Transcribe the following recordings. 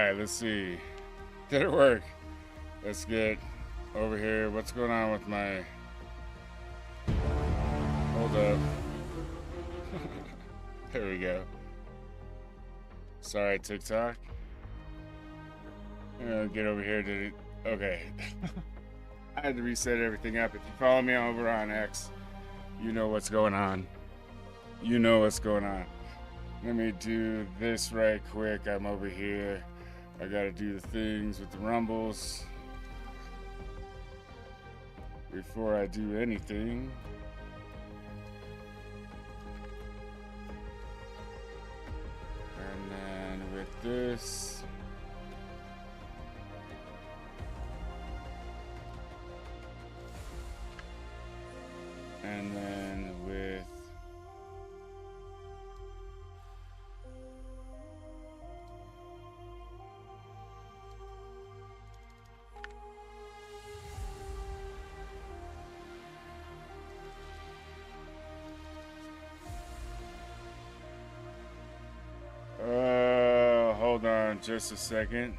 right, let's see. Did it work? Let's get over here. What's going on with my... Hold up. There we go. Sorry, TikTok. Get over here. Did it? Okay. I had to reset everything up. If you follow me over on X, you know what's going on. You know what's going on. Let me do this right quick. I'm over here. I gotta do the things with the rumbles before I do anything. And then with this, and then with hold on just a second.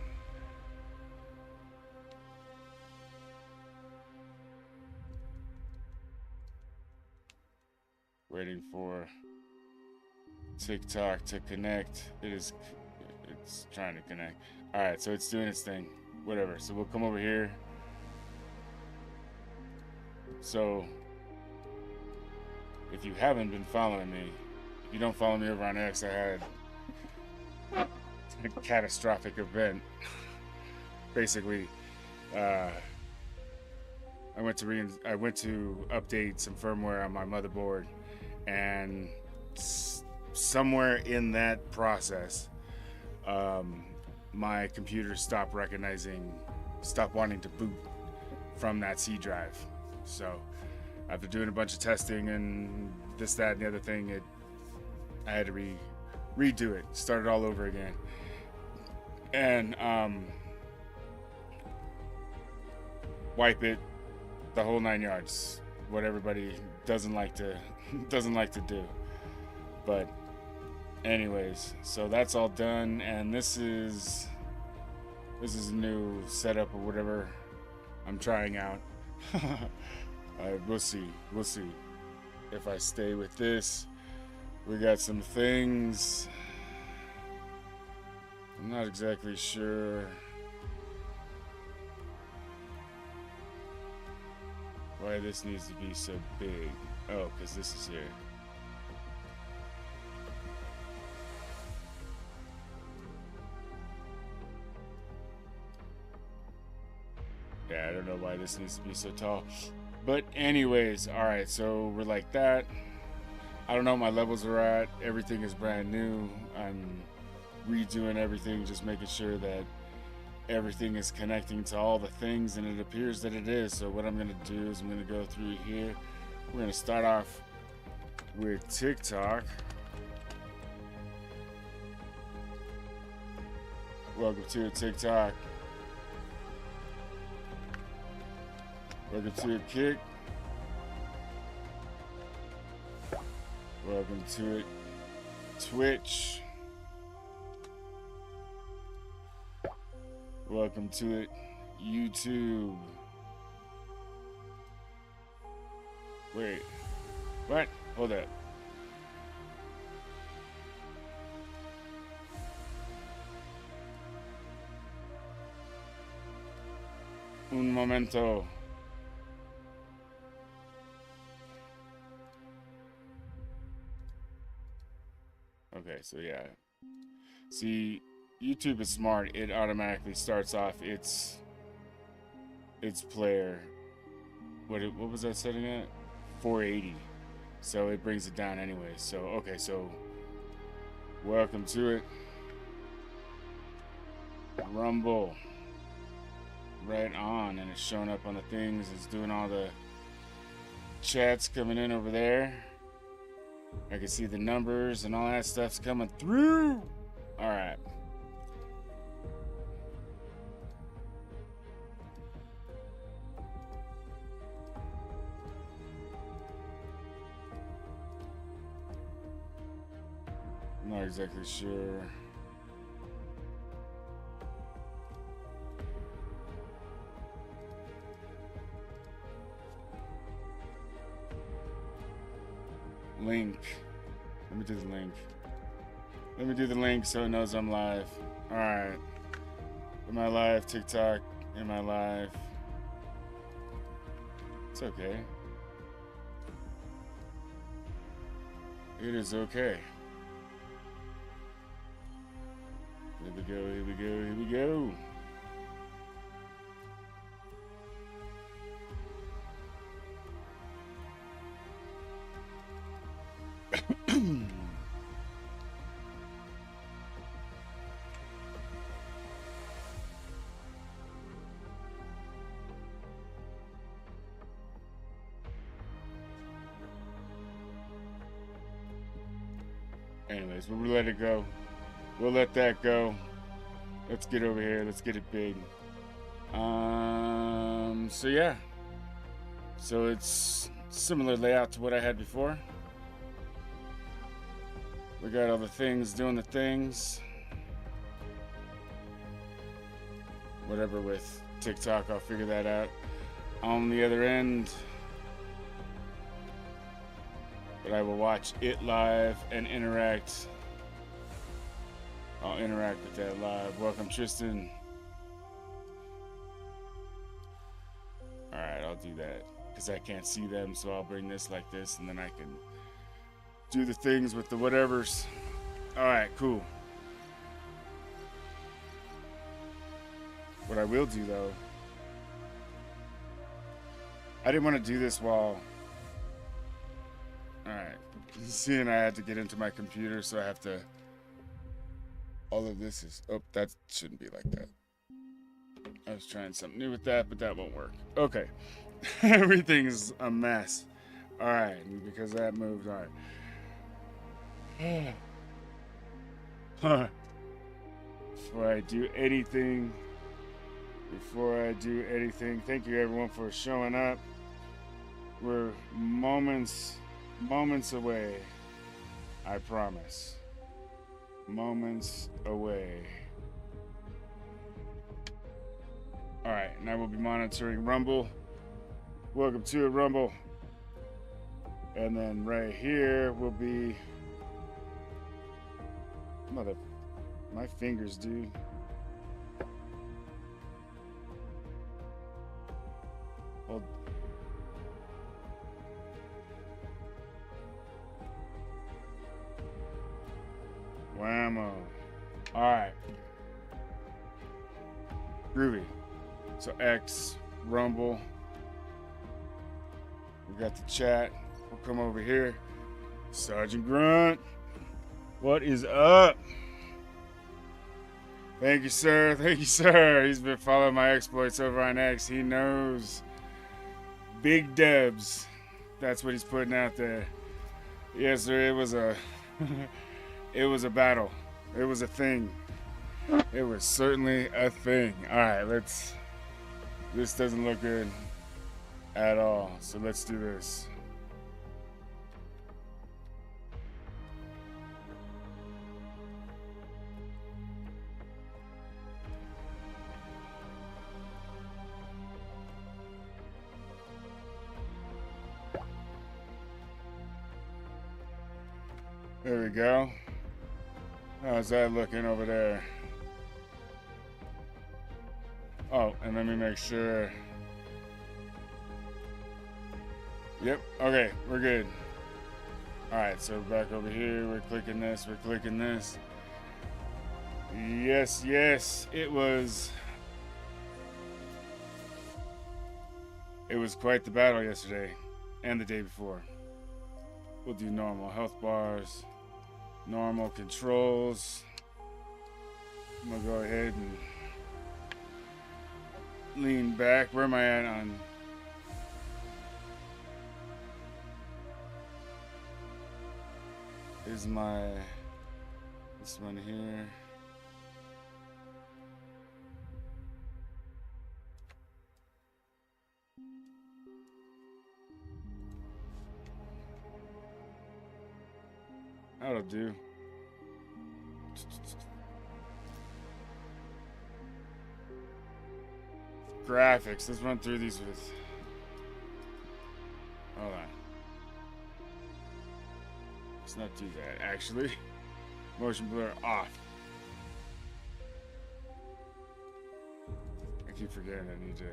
Waiting for TikTok to connect. It's trying to connect. All right, so it's doing its thing. Whatever. So we'll come over here. So if you haven't been following me, if you don't follow me over on X, I had a catastrophic event. Basically, I went to update some firmware on my motherboard, and somewhere in that process, my computer stopped wanting to boot from that C drive. So after doing a bunch of testing and this, that, and the other thing, I had to redo it, start it all over again. And wipe it, the whole 9 yards. What everybody doesn't like to do. But anyways, so that's all done, and this is a new setup or whatever I'm trying out. We'll see if I stay with this. We got some things. I'm not exactly sure why this needs to be so big. Oh, because this is here. Yeah, I don't know why this needs to be so tall. But anyways, alright, so we're like that. I don't know what my levels are at. Everything is brand new. I'm redoing everything, just making sure that everything is connecting to all the things, and it appears that it is. So what I'm going to do is I'm going to go through here. We're going to start off with TikTok. Welcome to TikTok. Welcome to Kick. Welcome to it, Twitch. Welcome to it, YouTube. Wait, what? Hold up. Un momento. Okay, so yeah. See, YouTube is smart. It automatically starts off its player. What was that setting at? 480. So it brings it down anyway. So okay, so welcome to it. Rumble. Right on, and it's showing up on the things. It's doing all the chats coming in over there. I can see the numbers and all that stuff's coming through. All right. I'm not exactly sure link. Let me do the link. Let me do the link so it knows I'm live. Alright. Am I live? TikTok. Am I live? It's okay. It is okay. Here we go, here we go, here we go. Anyways, we'll let it go. We'll let that go. Let's get over here. Let's get it big. So yeah. So it's similar layout to what I had before. We got all the things doing the things. Whatever with TikTok, I'll figure that out. On the other end, but I will watch it live and interact. I'll interact with that live. Welcome, Tristan. Alright, I'll do that. Because I can't see them, so I'll bring this like this, and then I can do the things with the whatevers. Alright, cool. What I will do, though, I didn't want to do this while... Alright. Seeing I had to get into my computer, so I have to... All of this is... Oh, that shouldn't be like that. I was trying something new with that, but that won't work. Okay. Everything's a mess. Alright, and because that moved, alright. Before I do anything, thank you everyone for showing up. We're moments away. I promise. Moments away. Alright, and I will be monitoring Rumble. Welcome to it, Rumble. And then right here will be... My fingers, dude. Hold. Whammo. Alright. Groovy. So X, Rumble. We got the chat. We'll come over here. Sergeant Grunt. What is up? Thank you, sir. Thank you, sir. He's been following my exploits over on X. He knows. Big dubs. That's what he's putting out there. Yes, sir. It was a... It was a battle. It was a thing. It was certainly a thing. Alright, let's... This doesn't look good at all. So let's do this. There we go. How's that looking over there? Oh, and let me make sure. Yep, okay, we're good. Alright, so back over here, we're clicking this, we're clicking this. Yes, yes, it was quite the battle yesterday and the day before. We'll do normal health bars, normal controls. I'm gonna go ahead and lean back. Where am I at on? Is my this one here? That'll do. Graphics. Let's run through these with. Hold on. Let's not do that, actually. Motion blur off. I keep forgetting I need to...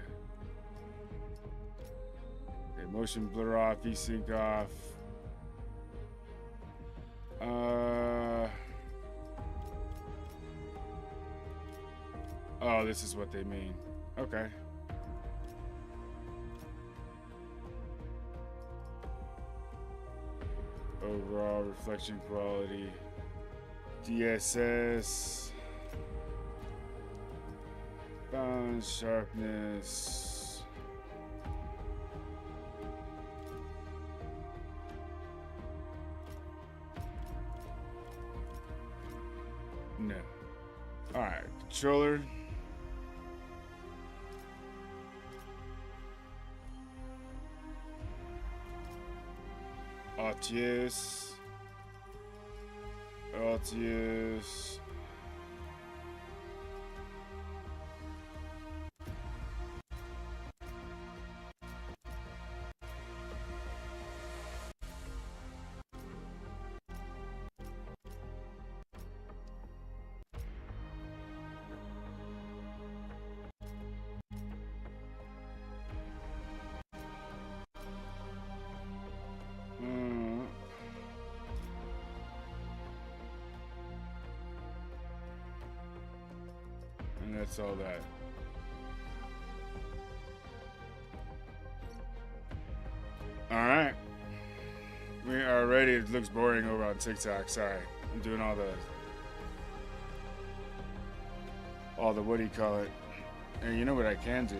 Okay, motion blur off, VSync off. Oh, this is what they mean. Okay. Overall reflection quality. DSS. Balance, sharpness. No. Alright, controller. Altius. Altius. And that's all that. Alright. We are ready. It looks boring over on TikTok. Sorry. I'm doing all the what do you call it? And you know what I can do?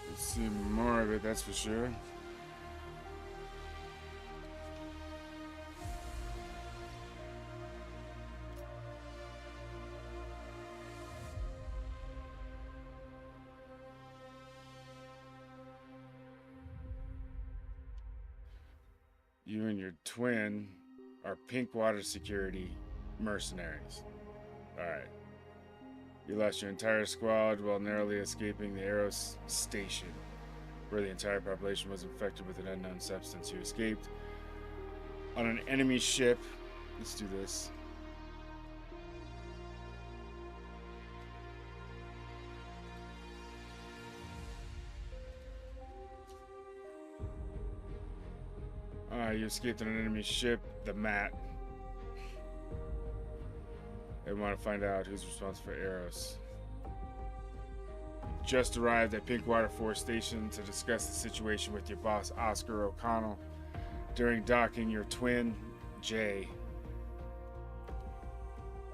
Let's see more of it, that's for sure. You and your twin are pink water security mercenaries. Alright. You lost your entire squad while narrowly escaping the Eros station, where the entire population was infected with an unknown substance. You escaped on an enemy ship. Let's do this. You escaped on an enemy ship, the Mat. They want to find out who's responsible for Eros. Just arrived at Pinkwater 4 Station to discuss the situation with your boss, Oscar O'Connell. During docking, your twin, Jay,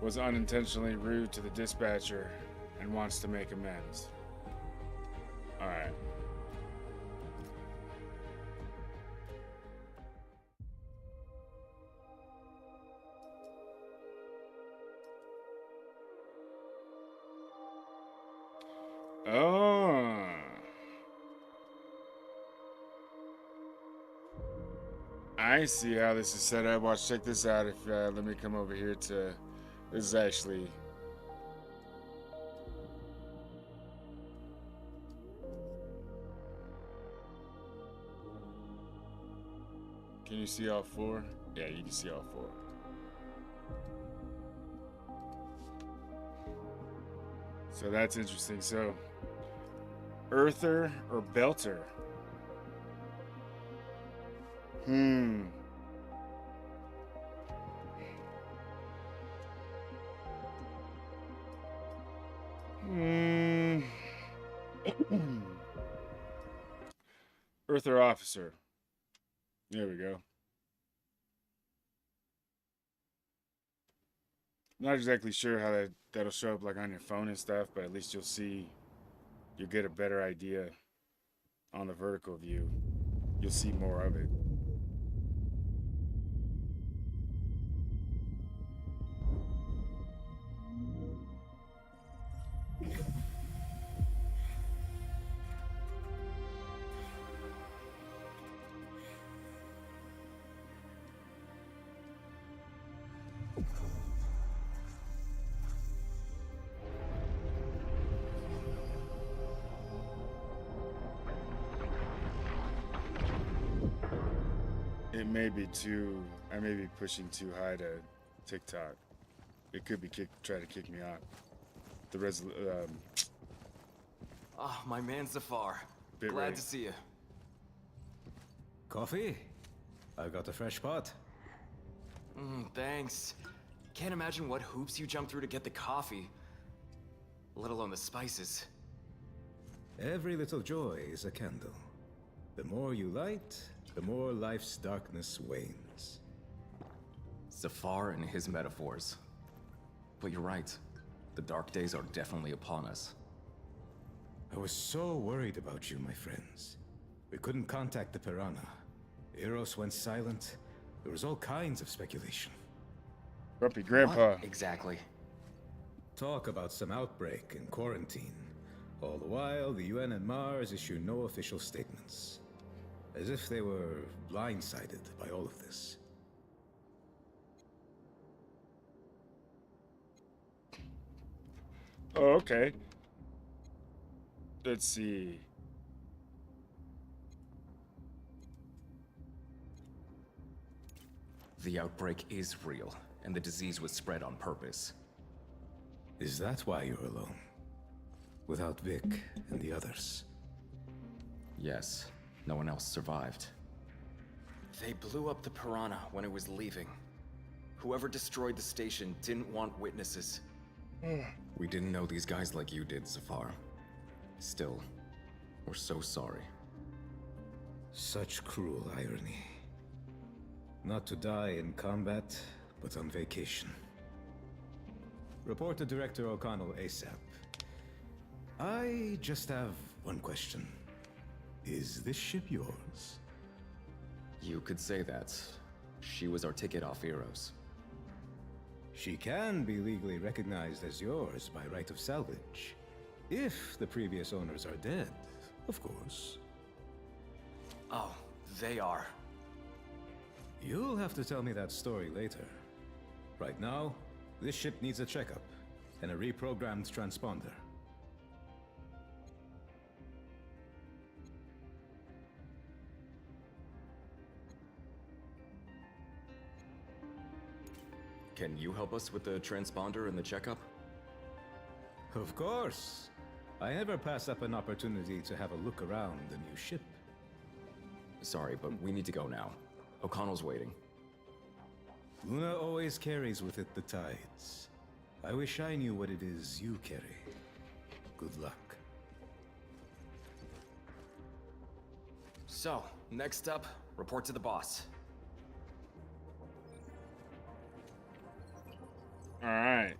was unintentionally rude to the dispatcher and wants to make amends. Alright. Oh. I see how this is set up. Watch, check this out. If let me come over here to... This is actually... Can you see all four? Yeah, you can see all four. So that's interesting. So, Earther or Belter? Earther officer. There we go. Not exactly sure how that'll show up like on your phone and stuff, but at least you'll get a better idea on the vertical view. You'll see more of it. it may be too. I may be pushing too high to TikTok. It could be try to kick me off. The Oh, my man Zafar. Bit Glad rate. to see you. Coffee? I got a fresh pot. Thanks. Can't imagine what hoops you jumped through to get the coffee. Let alone the spices. Every little joy is a candle. The more you light, the more life's darkness wanes. Zafar and his metaphors. But you're right. The dark days are definitely upon us. I was so worried about you, my friends. We couldn't contact the Piranha. Eros went silent. There was all kinds of speculation. Grumpy Grandpa. What exactly? Talk about some outbreak and quarantine. All the while, the UN and Mars issue no official statements. As if they were blindsided by all of this. Oh, okay. Let's see. The outbreak is real, and the disease was spread on purpose. Is that why you're alone? Without Vic and the others? Yes, no one else survived. They blew up the Piranha when it was leaving. Whoever destroyed the station didn't want witnesses. We didn't know these guys like you did, Zafar. Still, we're so sorry. Such cruel irony. Not to die in combat, but on vacation. Report to Director O'Connell ASAP. I just have one question. Is this ship yours? You could say that. She was our ticket off Eros. She can be legally recognized as yours by right of salvage. If the previous owners are dead, of course. Oh, they are. You'll have to tell me that story later. Right now, this ship needs a checkup and a reprogrammed transponder. Can you help us with the transponder and the checkup? Of course. I never pass up an opportunity to have a look around the new ship. Sorry, but we need to go now. O'Connell's waiting. Luna always carries with it the tides. I wish I knew what it is you carry. Good luck. So, next up, report to the boss. All right.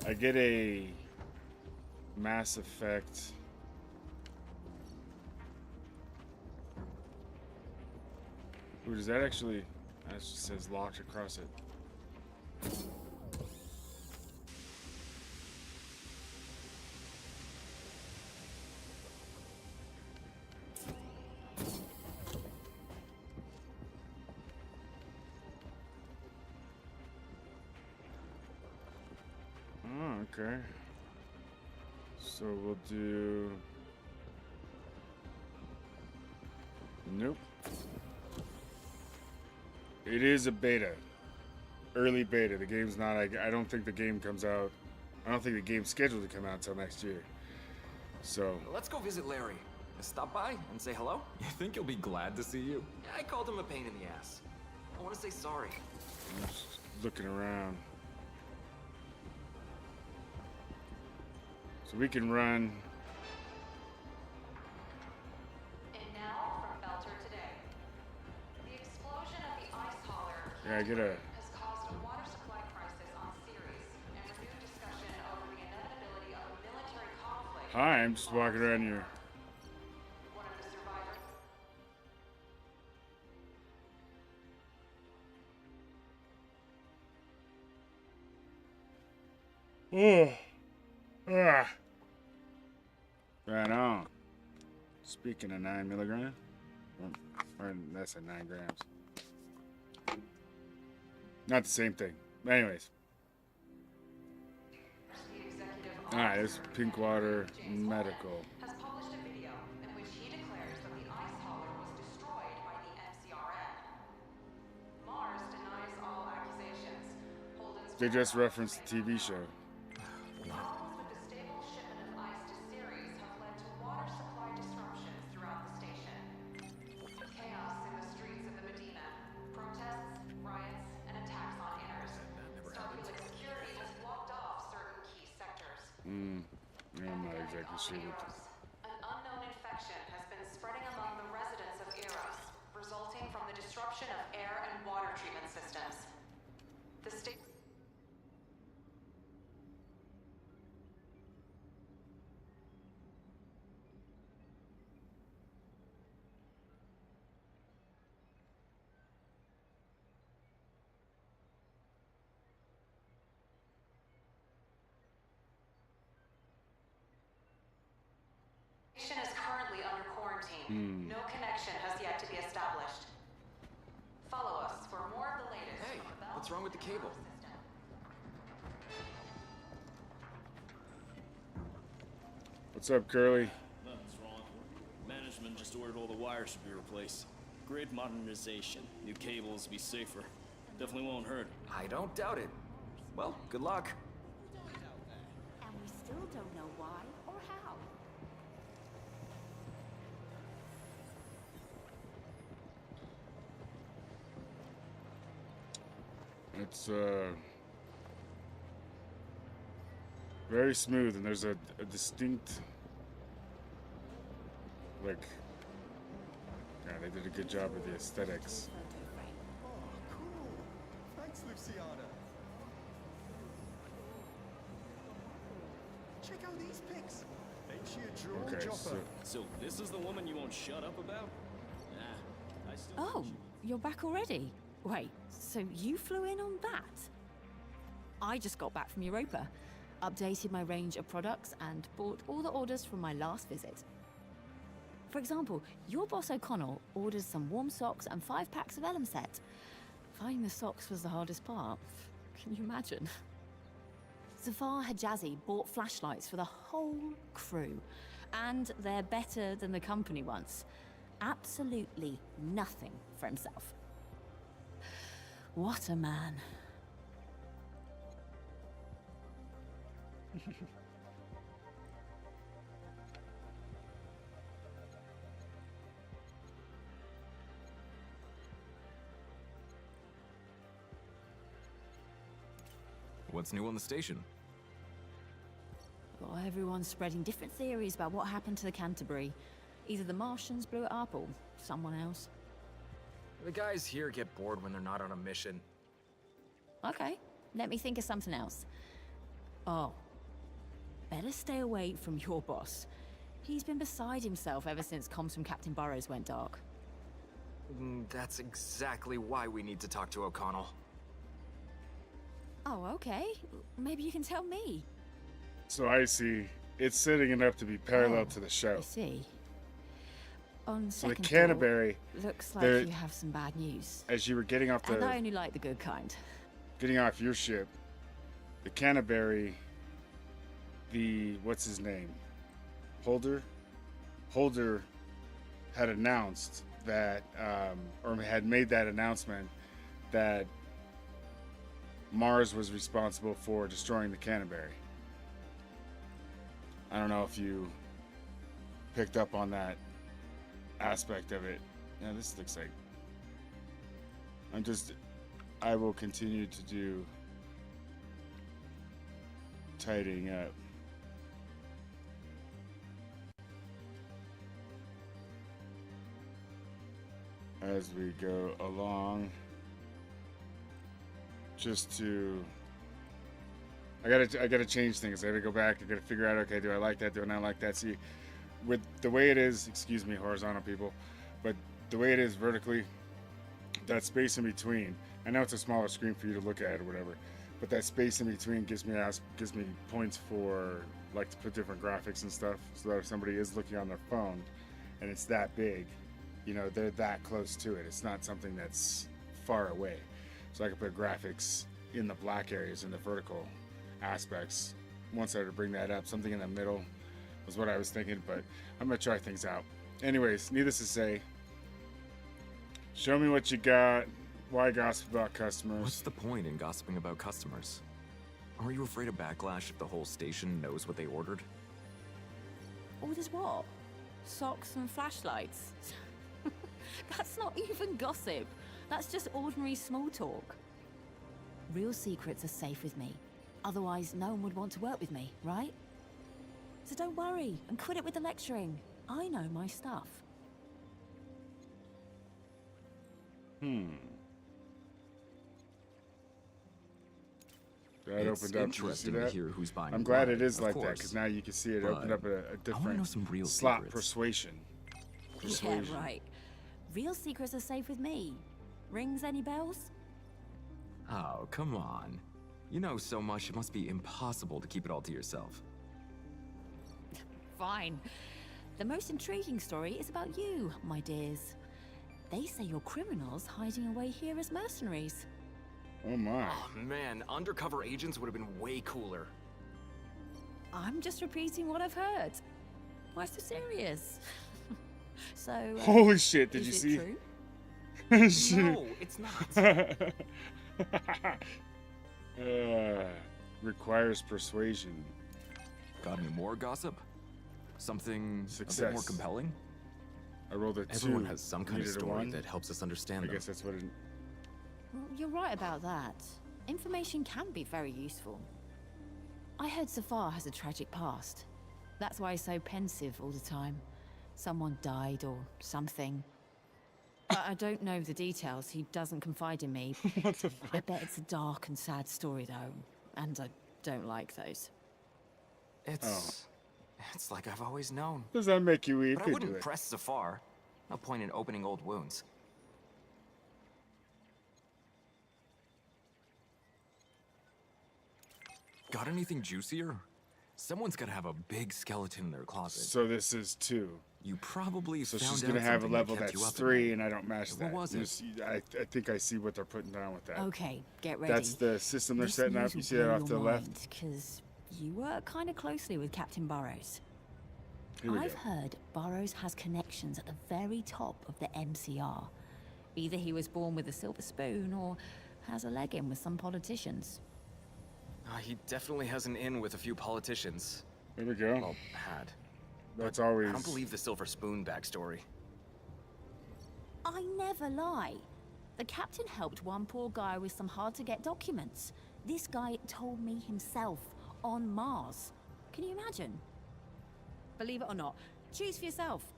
I get a Mass Effect. Ooh, does that actually? That just says locked across it. Oh, okay. So we'll do. Nope. It is a beta. Early beta. The game's not. I don't think the game comes out. I don't think the game's scheduled to come out until next year. So. Let's go visit Larry. Stop by and say hello. You think he'll be glad to see you? I called him a pain in the ass. I want to say sorry. I'm just looking around. So we can run. And now from Belter today. The explosion of the ice hauler Yeah, I get a. has caused a water supply crisis on Ceres and renewed discussion over the inevitability of a military conflict. Hi, I'm just walking around here. One of the survivors. Right on. Speaking of 9 milligrams, or that's at 9 grams. Not the same thing. But anyways. The executive Alright, it's Pinkwater Medical. has published a video in which he declares that the ice hauler was destroyed by the MCRN. Mars denies all accusations. Holden's They just referenced the TV show. problems with the stable shipment of ice to Ceres have led to water supply disruptions throughout the station. Chaos in the streets of the Medina. Protests, riots, and attacks on inners. Starfleet security has blocked off certain key sectors. I'm not exactly sure what to... An unknown infection has been spreading among the residents of Eros, resulting from the disruption of air and water treatment systems. The state. Station is currently under quarantine. No connection has yet to be established. Follow us for more of the latest. Hey, from Bell what's wrong with the cable? System. What's up, Curly? Nothing's wrong. Management just ordered all the wires to be replaced. Grid modernization. New cables to be safer. Definitely won't hurt. I don't doubt it. Well, good luck. And we still don't know why or how. It's very smooth, and there's a distinct, like, yeah, they did a good job with the aesthetics. Cool. Thanks, Luciana. Check out these pics. Ain't she a drone Okay, jopper? So this is the woman you won't shut up about? Nah, I still Oh, you're back already? Wait, so you flew in on that? I just got back from Europa, updated my range of products, and bought all the orders from my last visit. For example, your boss O'Connell ordered some warm socks and 5 packs of Elimset. Finding the socks was the hardest part. Can you imagine? Zafar Hijazi bought flashlights for the whole crew, and they're better than the company ones. Absolutely nothing for himself. What a man. What's new on the station? Well, everyone's spreading different theories about what happened to the Canterbury. Either the Martians blew it up or someone else. The guys here get bored when they're not on a mission. Okay, let me think of something else. Oh, better stay away from your boss. He's been beside himself ever since comms from Captain Burrows went dark. That's exactly why we need to talk to O'Connell. Oh, okay. Maybe you can tell me. So I see it's setting it up to be parallel Oh, to the show. I see. On So the second Canterbury, thought, looks like they're- you have some bad news. as you were getting off And I only like the good kind. your ship, the Canterbury, the what's his name, Holder had announced that, or had made that announcement that Mars was responsible for destroying the Canterbury. I don't know if you picked up on that aspect of it. Yeah, this looks like I will continue to do tidying up. As we go along, just to I gotta change things. I gotta go back. I gotta figure out, okay, do I like that? Do I not like that? See, with the way it is, excuse me, horizontal people, but the way it is vertically, that space in between. I know it's a smaller screen for you to look at or whatever, but that space in between gives me points for like to put different graphics and stuff, so that if somebody is looking on their phone and it's that big, you know, they're that close to it. It's not something that's far away. So I can put graphics in the black areas, in the vertical aspects, wants her to bring that up. Something in the middle was what I was thinking, but I'm gonna try things out. Anyways, needless to say, show me what you got. Why gossip about customers? What's the point in gossiping about customers? Are you afraid of backlash if the whole station knows what they ordered? Orders what? Socks and flashlights? That's not even gossip. That's just ordinary small talk. Real secrets are safe with me. Otherwise, no one would want to work with me, right? So don't worry and quit it with the lecturing. I know my stuff. That It's opened up. Did you see interesting to that? hear who's buying I'm glad what, it is of like that course. because now you can see it opened But up a I wanna different know some real slot. secrets. Persuasion. Yeah, right. Real secrets are safe with me. Rings any bells? Oh, come on. You know so much, it must be impossible to keep it all to yourself. Fine. The most intriguing story is about you, my dears. They say you're criminals hiding away here as mercenaries. Oh my. Oh man, undercover agents would have been way cooler. I'm just repeating what I've heard. Why so serious? So, Holy shit! Did you is see? it true? Shit. No, it's not. Requires persuasion. Got any more gossip? Something a bit Success. more compelling? I rolled a 2. Everyone has some kind of Needed a story 1. that helps us understand I them. guess that's what it. Well, you're right about that. Information can be very useful. I heard Safar has a tragic past. That's why he's so pensive all the time. Someone died or something. But I don't know the details. He doesn't confide in me. What the fuck? I bet it's a dark and sad story, though. And I don't like those. It's like I've always known. Does that make you weep? But I wouldn't press Zafar. No point in opening old wounds. Got anything juicier? Someone's gotta have a big skeleton in their closet. So this is 2. You probably So found she's out gonna have a something that level kept you that's up at 3, night. and I don't match What that. was You it? see, I think I see what they're putting down with that. Okay, get ready. That's the system they're This setting up. news You will see that blow off to the your left? mind, 'cause you work kind of closely with Captain Burrows. Here we I've go. heard Burrows has connections at the very top of the MCR. Either he was born with a silver spoon or has a leg in with some politicians. He definitely has an in with a few politicians. There we go. Well, had. That's I always. don't believe the silver spoon backstory. I never lie. The captain helped one poor guy with some hard-to-get documents. This guy told me himself, on Mars. Can you imagine? Believe it or not, choose for yourself.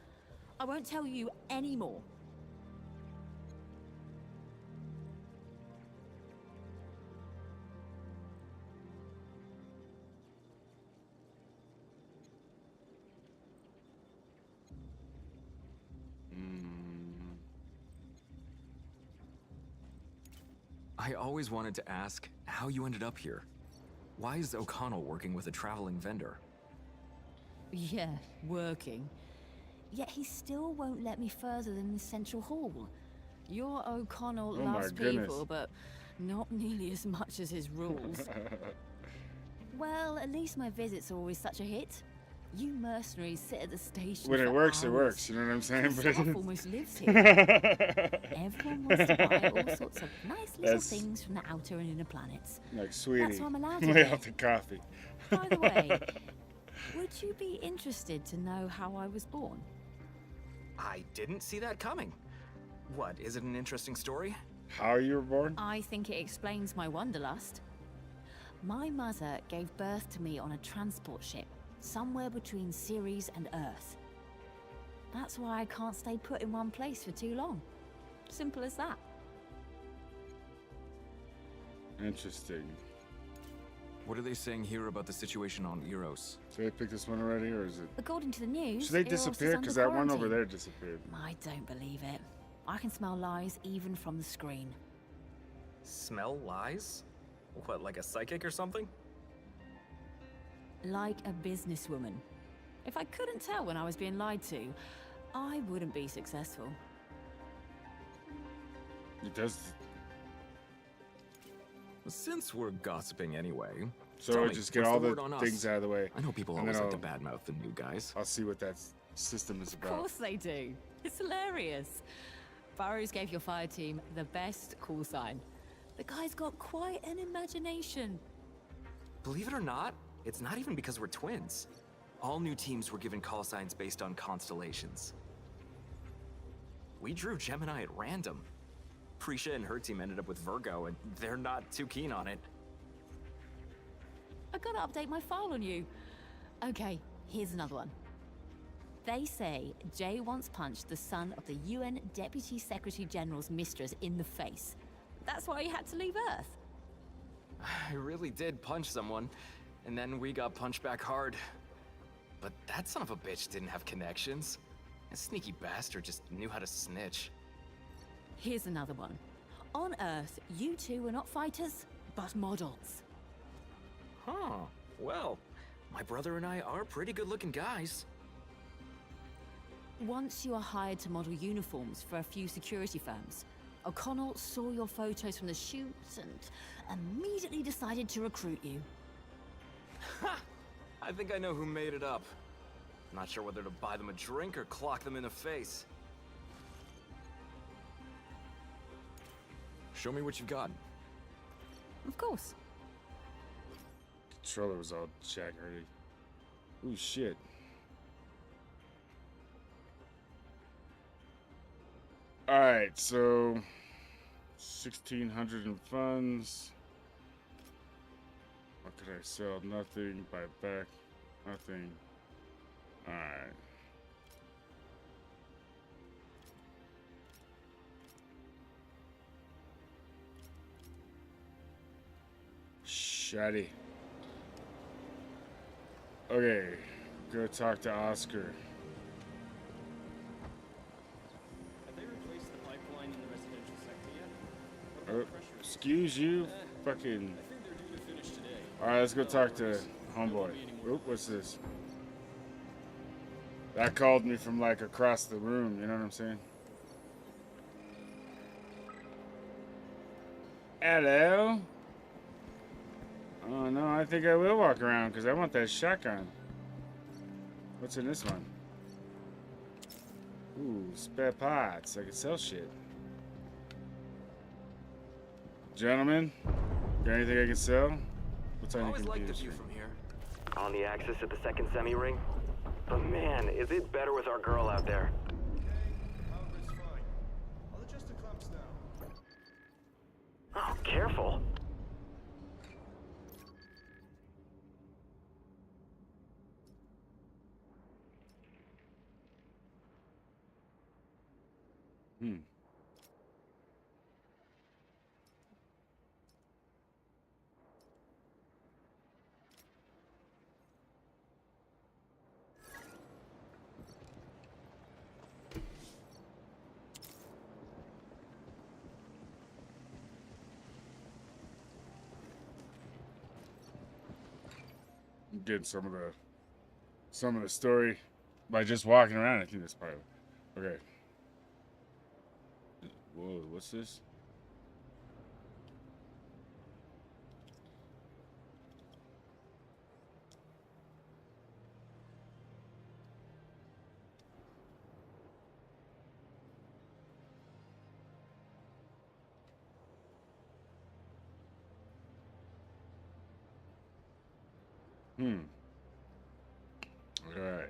I won't tell you any more. I always wanted to ask how you ended up here. Why is O'Connell working with a traveling vendor? Yeah, working. Yet he still won't let me further than the central hall. Your O'Connell Oh my loves goodness. people, but not nearly as much as his rules. Well, at least my visits are always such a hit. You mercenaries sit at the station When it for works, it hours. works. You know what I'm saying? The staff almost lives here. Everyone wants to buy all sorts of nice little That's- things from the outer and inner planets. Like, sweetie, That's why I'm allowed to lay be. off the coffee. By the way, would you be interested to know how I was born? I didn't see that coming. What, is it an interesting story? How you were born? I think it explains my wanderlust. My mother gave birth to me on a transport ship, somewhere between Ceres and Earth. That's why I can't stay put in one place for too long. Simple as that. Interesting. What are they saying here about the situation on Eros? Did I pick this one already, or is it? According to the news, Should they Eros is disappear? under Because that one over quarantine. there disappeared. I don't believe it. I can smell lies even from the screen. Smell lies? What, like a psychic or something? Like a businesswoman. If I couldn't tell when I was being lied to, I wouldn't be successful. It does. Since we're gossiping anyway, So Tell I me, just get what's all the the word on us? things out of the way. I know people and then always like to badmouth the new guys. I'll see what that system is Of about. course they do. It's hilarious. Burrows gave your fire team the best call sign. The guy's got quite an imagination. Believe it or not, it's not even because we're twins. All new teams were given call signs based on constellations. We drew Gemini at random. Prisha and her team ended up with Virgo, and they're not too keen on it. I gotta update my file on you. Okay, here's another one. They say Jay once punched the son of the UN Deputy Secretary General's mistress in the face. That's why he had to leave Earth. I really did punch someone, and then we got punched back hard. But that son of a bitch didn't have connections. That sneaky bastard just knew how to snitch. Here's another one. On Earth, you two were not fighters, but models. Huh. Well, my brother and I are pretty good-looking guys. Once you are hired to model uniforms for a few security firms, O'Connell saw your photos from the shoot and immediately decided to recruit you. Ha! I think I know who made it up. Not sure whether to buy them a drink or clock them in the face. Show me what you've got. Of course. Controller was all jagged. Ooh, shit. Alright, so 1,600 in funds. What could I sell? Nothing. Buy back. Nothing. Alright. Shoddy. Okay, go talk to Oscar. Have they replaced the pipeline in the residential sector yet? What about Oh, pressure? excuse you, fucking. I think they're due to finish today. Alright, let's go talk to homeboy. Oop, what's this? That called me from like across the room, you know what I'm saying? Hello? Oh no, I think I will walk around because I want that shotgun. What's in this one? Ooh, spare parts. I can sell shit. Gentlemen, got anything I can sell? What's on I your always liked the computer view screen? from here. On the axis at the second semi-ring? But man, is it better with our girl out there. Power's fine. I'll adjust the clamps now. Oh, careful. Getting some of the story by just walking around. I think that's part of it. Okay. Whoa, what's this? Alright.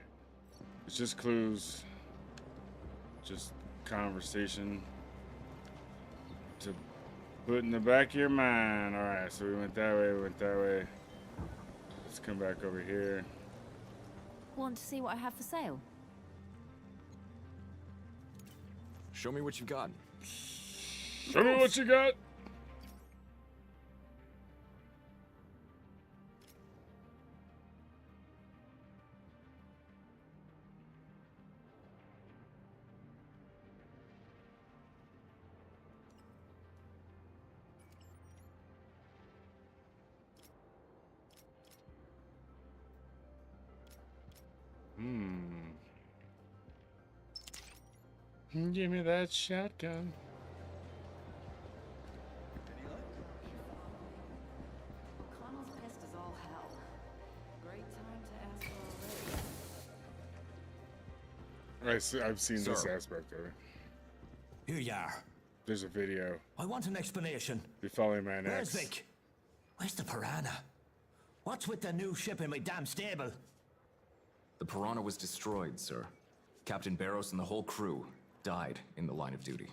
It's just clues. Just conversation to put in the back of your mind. Alright, so we went that way, we went that way. Let's come back over here. Want to see what I have for sale? Show me what you've got. Show me what you got. Give me that shotgun. Connell's pissed as all hell. I've seen this Sir. aspect of it. Here you are. There's a video. I want an explanation. Be following my Where's next. Vic? Where's the piranha? What's with the new ship in my damn stable? The Piranha was destroyed, sir. Captain Barros and the whole crew died in the line of duty.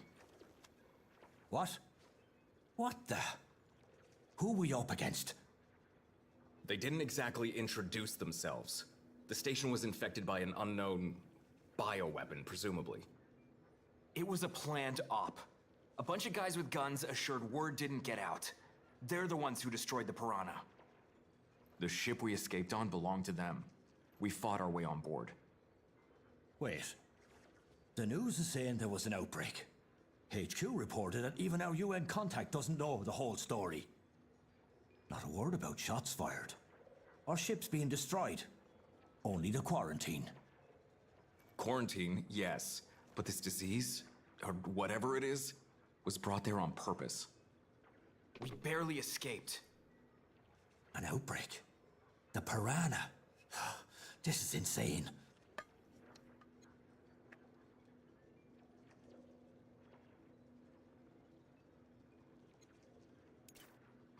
What? What the? Who we up against? They didn't exactly introduce themselves. The station was infected by an unknown bioweapon, presumably. It was a planned op. A bunch of guys with guns assured word didn't get out. They're the ones who destroyed the Piranha. The ship we escaped on belonged to them. We fought our way on board. Wait. The news is saying there was an outbreak. HQ reported that even our UN contact doesn't know the whole story. Not a word about shots fired. Or ships being destroyed. Only the quarantine. Quarantine, yes. But this disease, or whatever it is, was brought there on purpose. We barely escaped. An outbreak? The Piranha? This is insane.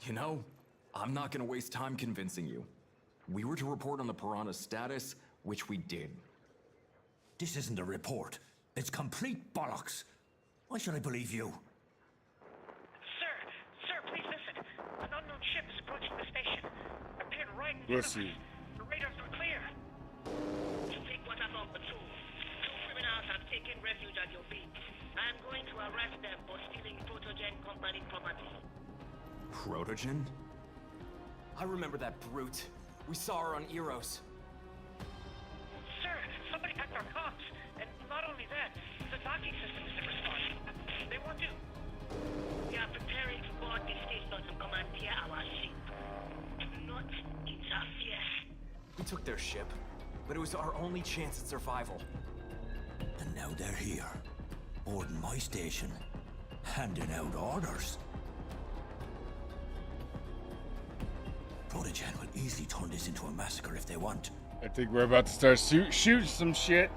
You know, I'm not gonna waste time convincing you. We were to report on the Piranha's status, which we did. This isn't a report. It's complete bollocks. Why should I believe you? Sir, please listen. An unknown ship is approaching the station. Appeared right in We'll front of see. us. The radars are clear. Take what I'm on patrol. Two criminals have taken refuge at your feet. I'm going to arrest them for stealing Protogen Company property. Protogen? I remember that brute. We saw her on Eros. Sir, somebody hacked our comms. And not only that, the docking system isn't responding. They want to... We are preparing to board the station to commandeer our ship. Do not interfere. We took their ship, but it was our only chance at survival. And now they're here. Boarding my station. Handing out orders. Protogen will easily turn this into a massacre if they want. I think we're about to start shoot some shit.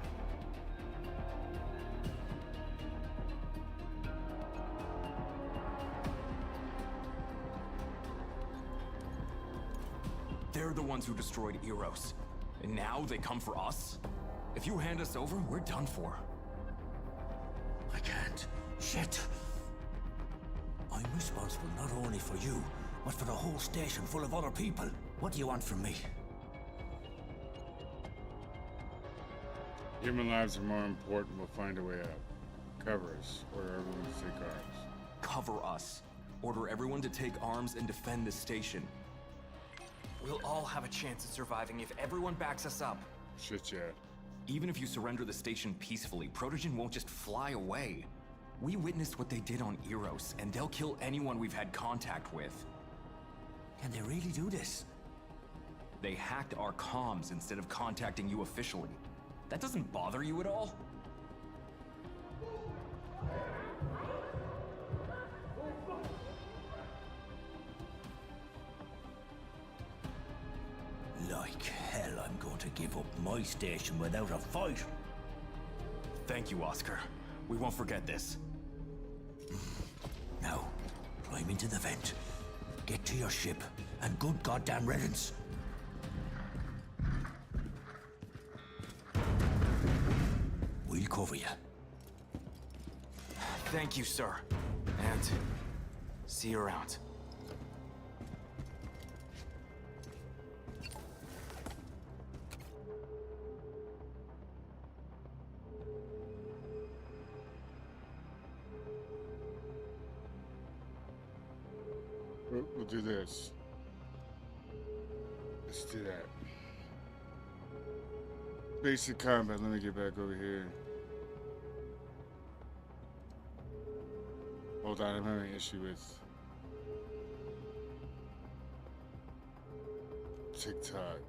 They're the ones who destroyed Eros. And now they come for us? If you hand us over, we're done for. I can't. Shit. I'm responsible not only for you, but for the whole station full of other people. What do you want from me? Human lives are more important. We'll find a way out. Cover us. Order everyone to take arms. Cover us. Order everyone to take arms and defend the station. We'll all have a chance at surviving if everyone backs us up. Shit, yeah. Even if you surrender the station peacefully, Protogen won't just fly away. We witnessed what they did on Eros, and they'll kill anyone we've had contact with. Can they really do this? They hacked our comms instead of contacting you officially. That doesn't bother you at all? Like hell, I'm going to give up my station without a fight. Thank you, Oscar. We won't forget this. Now, climb into the vent. Get to your ship, and good goddamn riddance. We'll cover you. Thank you, sir. And see you around. We'll do this. Let's do that. Basic combat. Let me get back over here. Hold on, I'm having an issue with TikTok.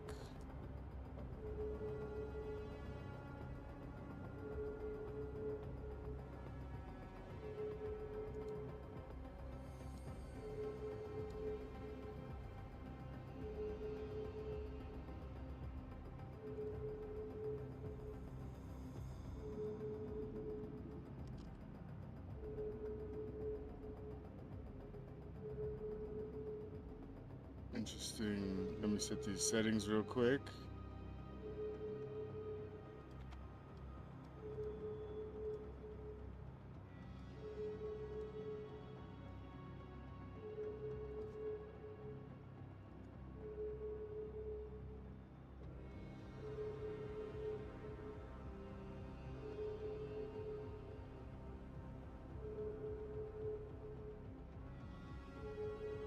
Interesting. Let me set these settings real quick.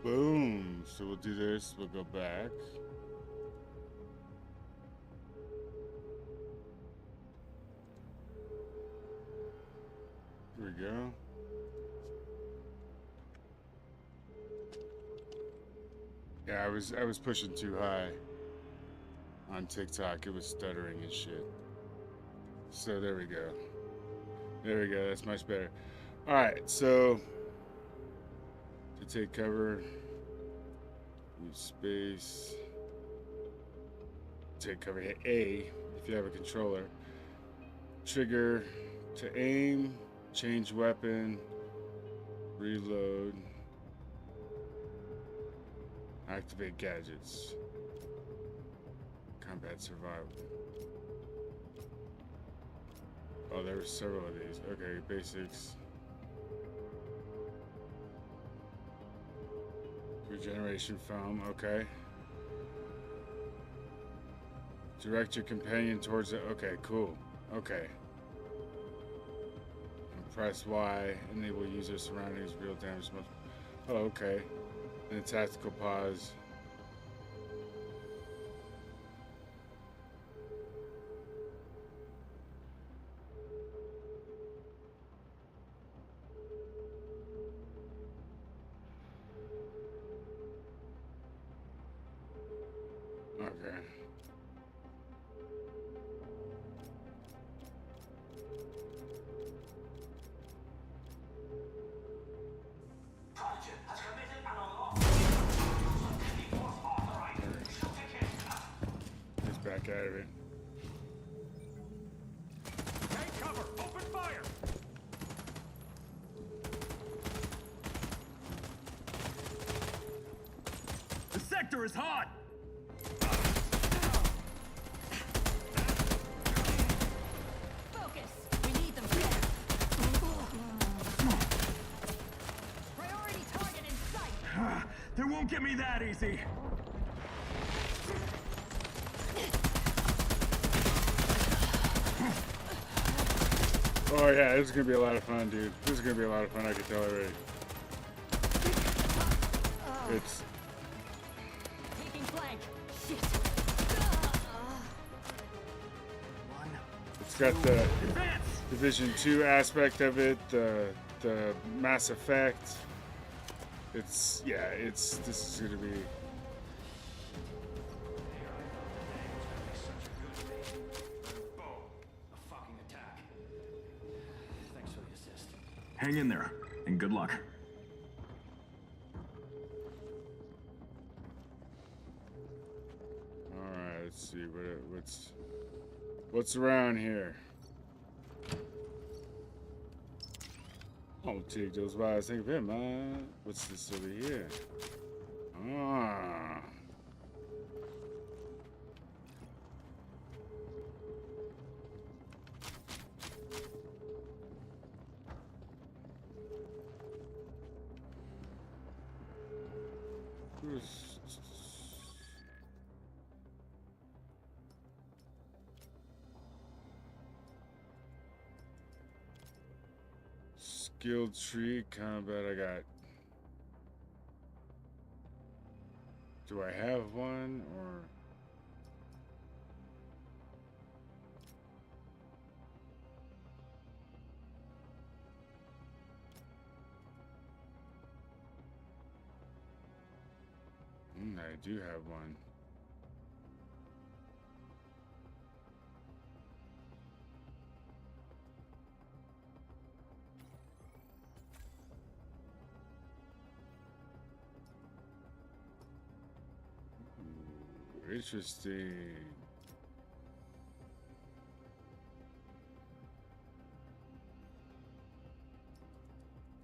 Boom. So we'll do this. We'll go back. Here we go. Yeah, I was pushing too high on TikTok. It was stuttering and shit. So there we go. There we go. That's much better. All right. So to take cover, use space. Take cover. Hit A if you have a controller. Trigger to aim. Change weapon. Reload. Activate gadgets. Combat survival. Oh, there were several of these. Okay, basics. Regeneration foam, okay. Direct your companion towards it. Okay, cool. Okay. And press Y, enable user surroundings, real damage. Oh, okay. And a tactical pause. Okay. Let's back out of it. Take cover! Open fire! The sector is hot! Focus! We need them here! Priority target in sight! They won't get me that easy! Oh yeah, this is gonna be a lot of fun, dude. This is gonna be a lot of fun, I can tell already. It's Taking flank! Shit! it's got the Division 2 aspect of it, the Mass Effect. It's this is gonna be Hang in there, and good luck. Alright, let's see what's around here. I'll take those vibes. Think of it, man. What's this over here? Ah. Skill tree, combat, I got. Do I have one, or? I do have one. Interesting.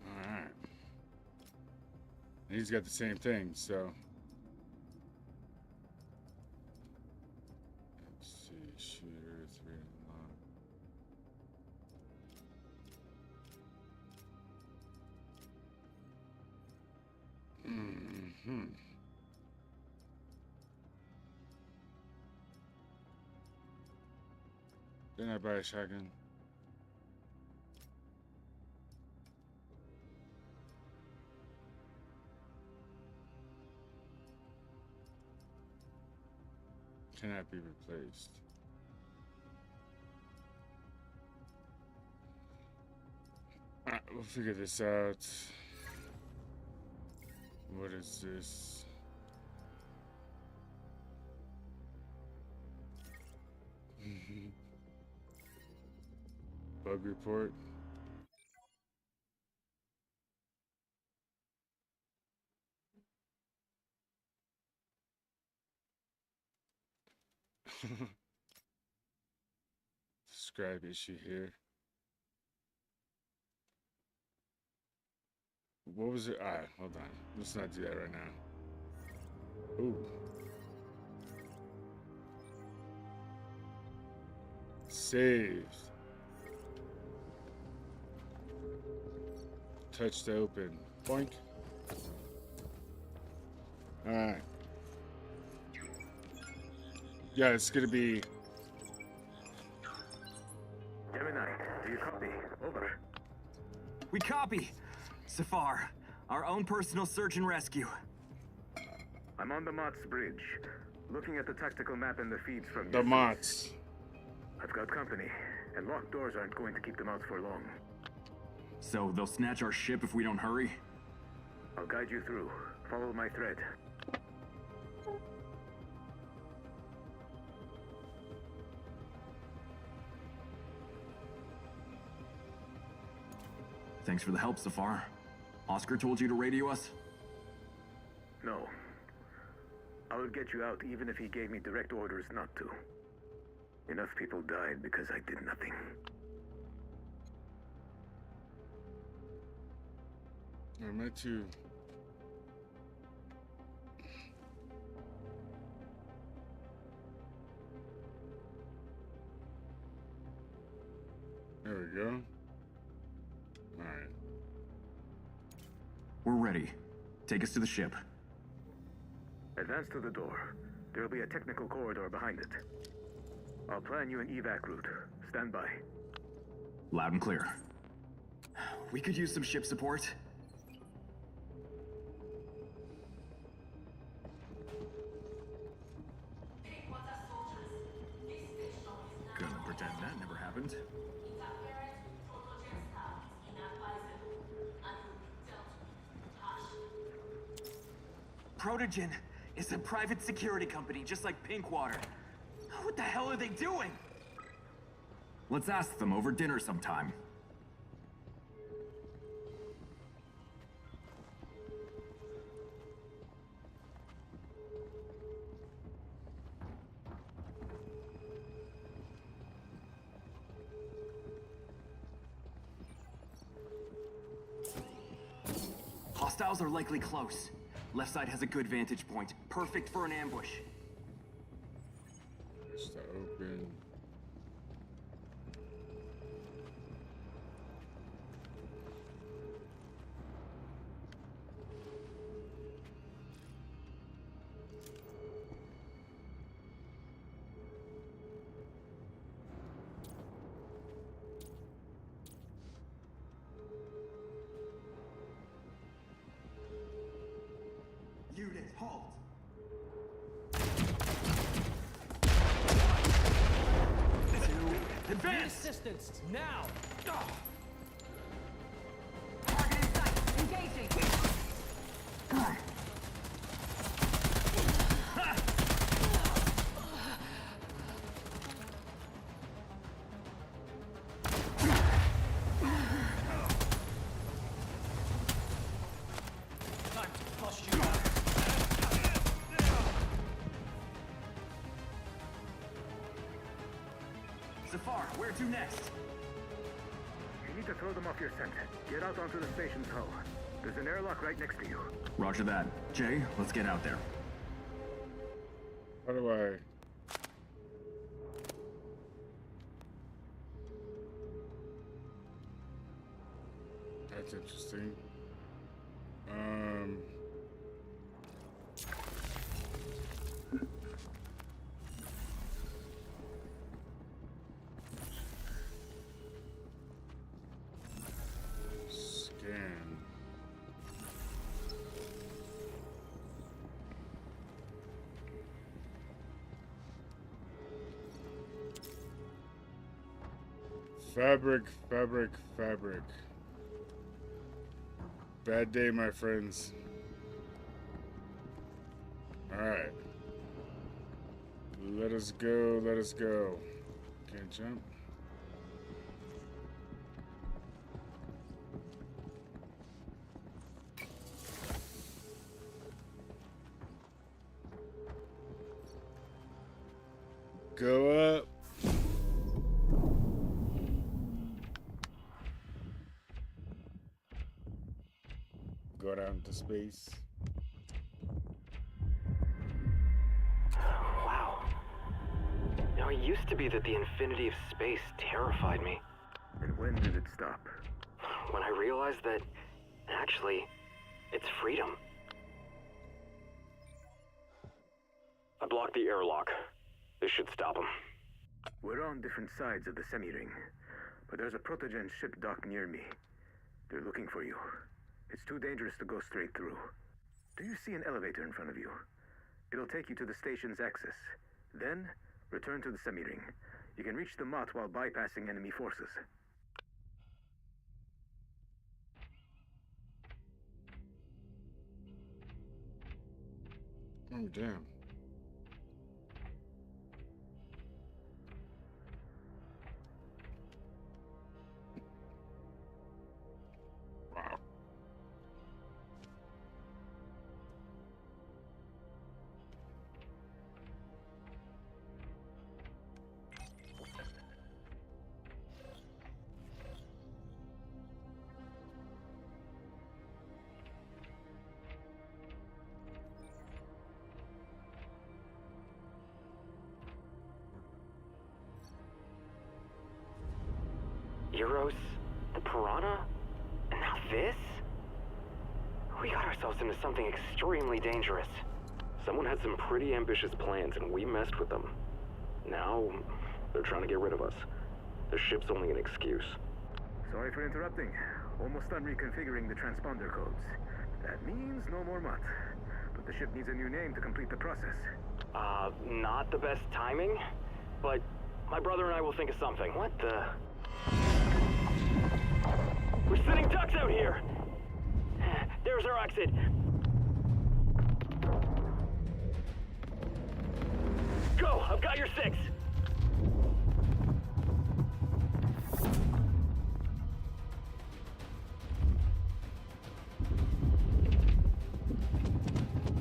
All right. And he's got the same thing, so Didn't I buy a shotgun? Cannot be replaced. Alright, we'll figure this out. What is this? Bug report. Describe issue here. What was it? Alright, hold on. Let's not do that right now. Ooh. Saved. Touch to open. Boink. Alright. Yeah, it's gonna be. Gemini, do you copy? Over. We copy. Safar, our own personal search and rescue. I'm on the Mott's bridge, looking at the tactical map and the feeds from The Motts. I've got company, and locked doors aren't going to keep them out for long. So they'll snatch our ship if we don't hurry? I'll guide you through. Follow my thread. Thanks for the help, Safar. Oscar told you to radio us? No. I would get you out even if he gave me direct orders not to. Enough people died because I did nothing. Am I too? There we go. Alright. We're ready. Take us to the ship. Advance to the door. There'll be a technical corridor behind it. I'll plan you an evac route. Stand by. Loud and clear. We could use some ship support. Gonna pretend that never happened. Protogen is a private security company, just like Pinkwater. What the hell are they doing? Let's ask them over dinner sometime. Hostiles are likely close. Left side has a good vantage point. Perfect for an ambush. Just to open. Unit, halt! Advance! Assistance, now! Target in sight. Engaging. Time to bust you out. Safar, where to next? You need to throw them off your scent. Get out onto the station's hull. There's an airlock right next to you. Roger that. Jay, let's get out there. How do I? That's interesting. Fabric, fabric, fabric. Bad day, my friends. Alright. Let us go, let us go. Can't jump. Go up. Go down to space. Wow. Now, it used to be that the infinity of space terrified me. And when did it stop? When I realized that, actually, it's freedom. I blocked the airlock. This should stop him. We're on different sides of the semi-ring, but there's a protogen ship docked near me. They're looking for you. It's too dangerous to go straight through. Do you see an elevator in front of you? It'll take you to the station's access. Then, return to the semi-ring. You can reach the Mott while bypassing enemy forces. Oh, damn. Wow. Euros, the Piranha, and now this? We got ourselves into something extremely dangerous. Someone had some pretty ambitious plans and we messed with them. Now, they're trying to get rid of us. The ship's only an excuse. Sorry for interrupting. Almost done reconfiguring the transponder codes. That means no more Mott. But the ship needs a new name to complete the process. Not the best timing, but my brother and I will think of something. What the? We're sitting ducks out here! There's our exit. Go! I've got your 6!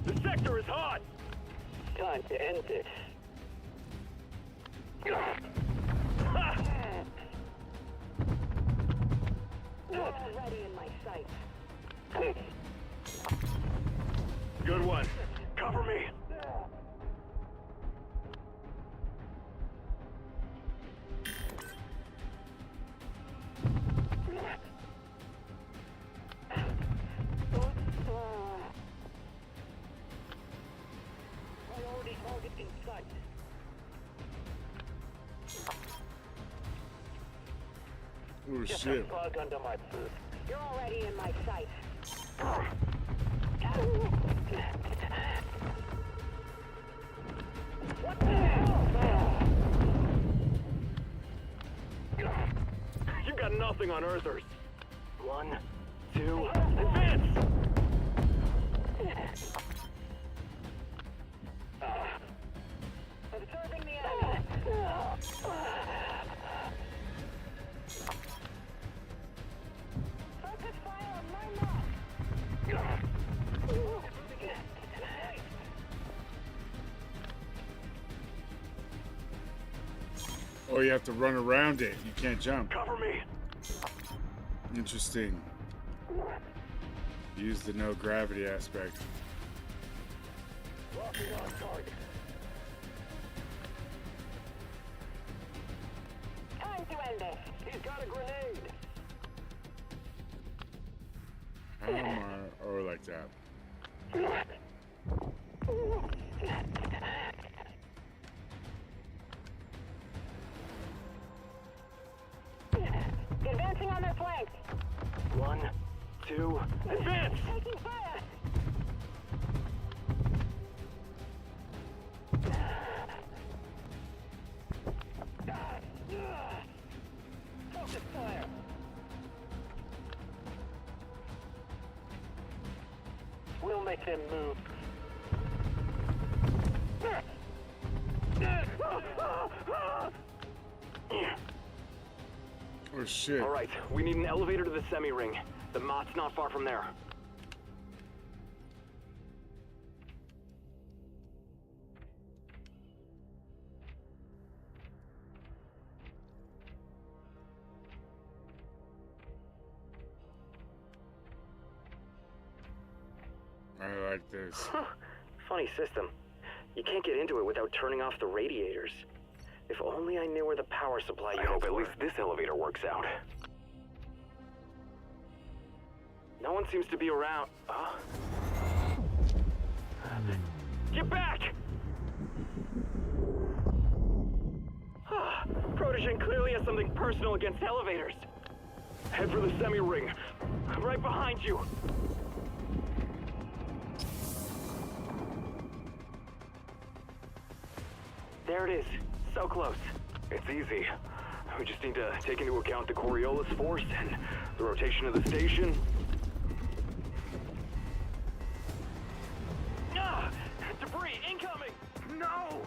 The sector is hot! Time to end this. Already in my sights. Good one. Cover me. Priority target in sight. Oh, Just shit. a bug under my boot. You're already in my sight. What the hell? You got nothing on Earthers. 1, 2, advance! Observing the enemy. Focus fire on my mark. Oh, you have to run around it. You can't jump. Cover me. Interesting. Use the no gravity aspect. Locking on target. Time to end this. He's got a grenade. How am I? Oh, like that. Advancing on their flanks. 1, 2, advance! Taking fire. Don't make them move. Oh shit. Alright, we need an elevator to the semi-ring. The Mott's not far from there. I like this. Huh. Funny system. You can't get into it without turning off the radiators. If only I knew where the power supply units were. I hope at least this elevator works out. No one seems to be around. Huh? Get back! Protogen clearly has something personal against elevators. Head for the semi-ring. I'm right behind you. There it is. So close. It's easy. We just need to take into account the Coriolis force and the rotation of the station. Ah! Debris incoming! No!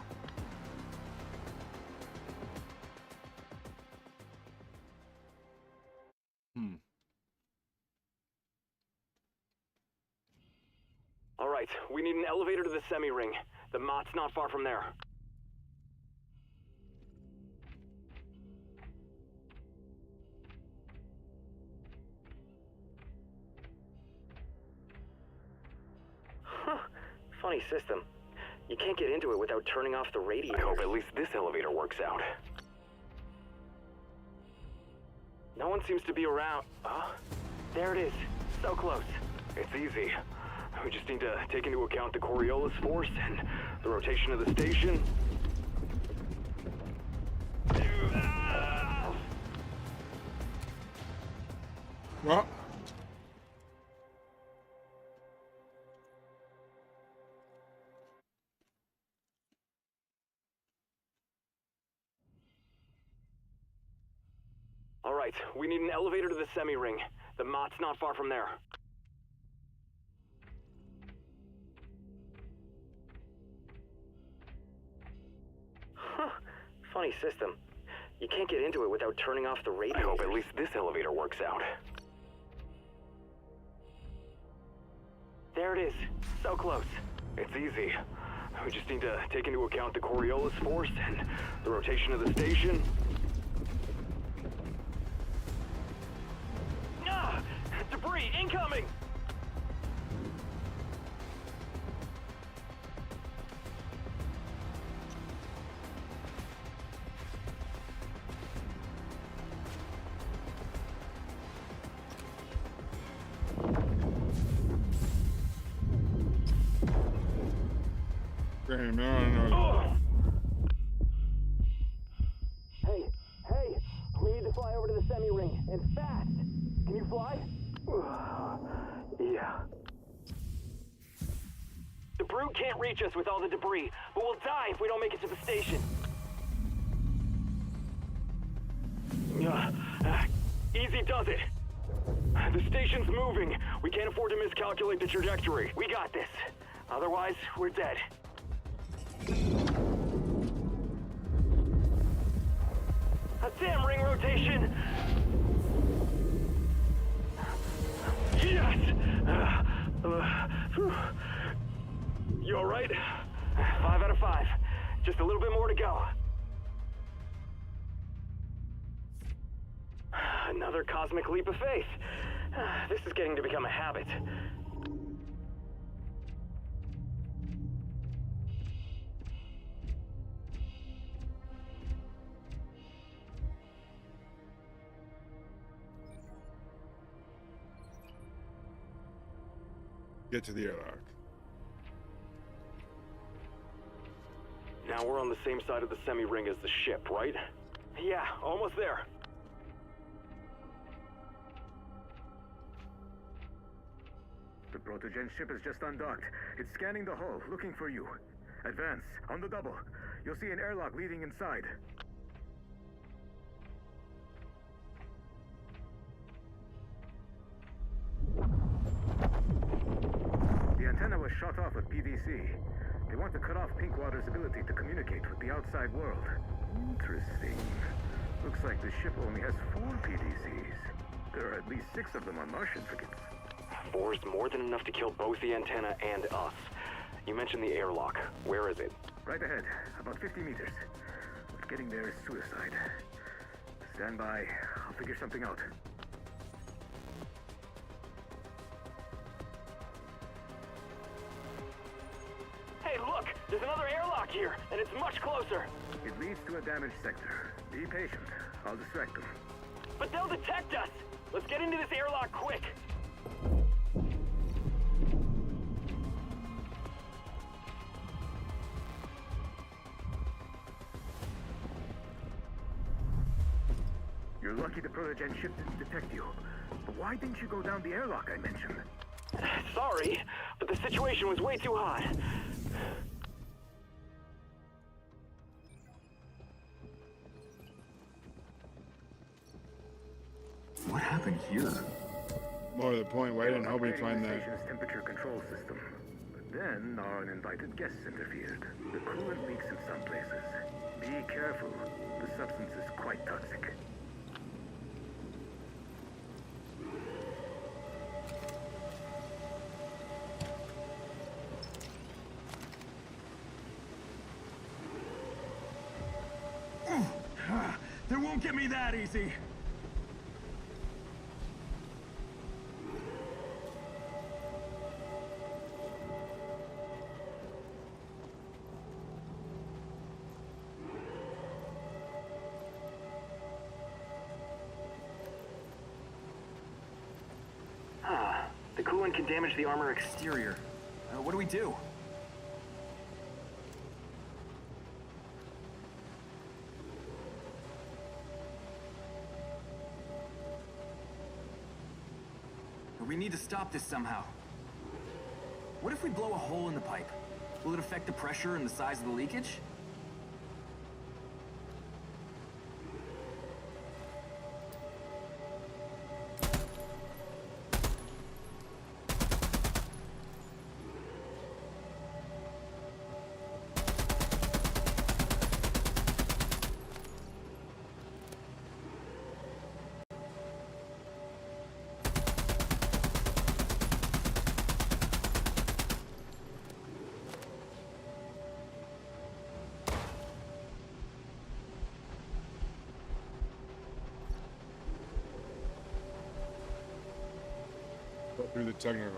All right, we need an elevator to the semi-ring. The Mott's not far from there. Huh. Funny system. You can't get into it without turning off the radiator. I hope at least this elevator works out. No one seems to be around. There it is. So close. It's easy. We just need to take into account the Coriolis force and the rotation of the station. Well. All right, we need an elevator to the semi-ring. The Mott's not far from there. Huh. Funny system. You can't get into it without turning off the radiator. I hope at least this elevator works out. There it is. So close. It's easy. We just need to take into account the Coriolis force and the rotation of the station. Ah! Debris incoming! No. Hey, we need to fly over to the semi-ring, and fast! Can you fly? Yeah. The Brute can't reach us with all the debris, but we'll die if we don't make it to the station. Easy does it. The station's moving. We can't afford to miscalculate the trajectory. We got this. Otherwise, we're dead. A damn ring rotation! Yes! You alright? 5 out of 5. Just a little bit more to go. Another cosmic leap of faith. This is getting to become a habit. Get to the airlock. Now we're on the same side of the semi-ring as the ship, right? Yeah, almost there. The Protogen ship is just undocked. It's scanning the hull, looking for you. Advance, on the double. You'll see an airlock leading inside. The antenna shot off with PVC. They want to cut off Pinkwater's ability to communicate with the outside world. Interesting. Looks like the ship only has 4 PVCs. There are at least 6 of them on Martian frigates. 4's more than enough to kill both the antenna and us. You mentioned the airlock. Where is it? Right ahead, about 50 meters. But getting there is suicide. Stand by. I'll figure something out. Hey, look! There's another airlock here, and it's much closer! It leads to a damaged sector. Be patient. I'll distract them. But they'll detect us! Let's get into this airlock quick! You're lucky the Protogen ship didn't detect you. But why didn't you go down the airlock I mentioned? Sorry, but the situation was way too hot. What happened here? More to the point, why didn't Hobie find the that? station's temperature control system. But then our uninvited guests interfered. The coolant leaks in some places. Be careful. The substance is quite toxic. They won't get me that easy! The coolant can damage the armor exterior. What do we do? We need to stop this somehow. What if we blow a hole in the pipe? Will it affect the pressure and the size of the leakage? Go through the technical.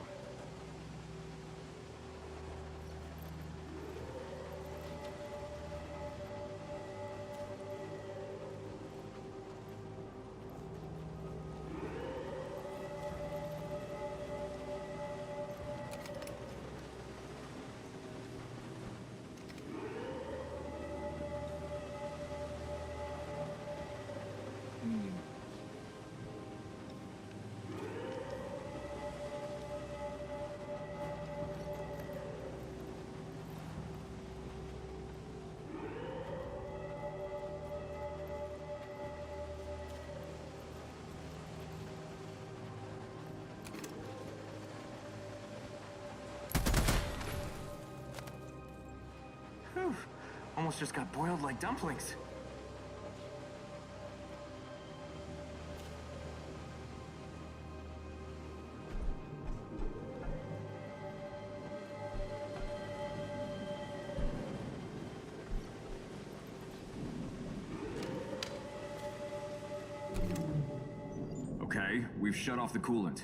Whew. Almost just got boiled like dumplings. Okay, we've shut off the coolant.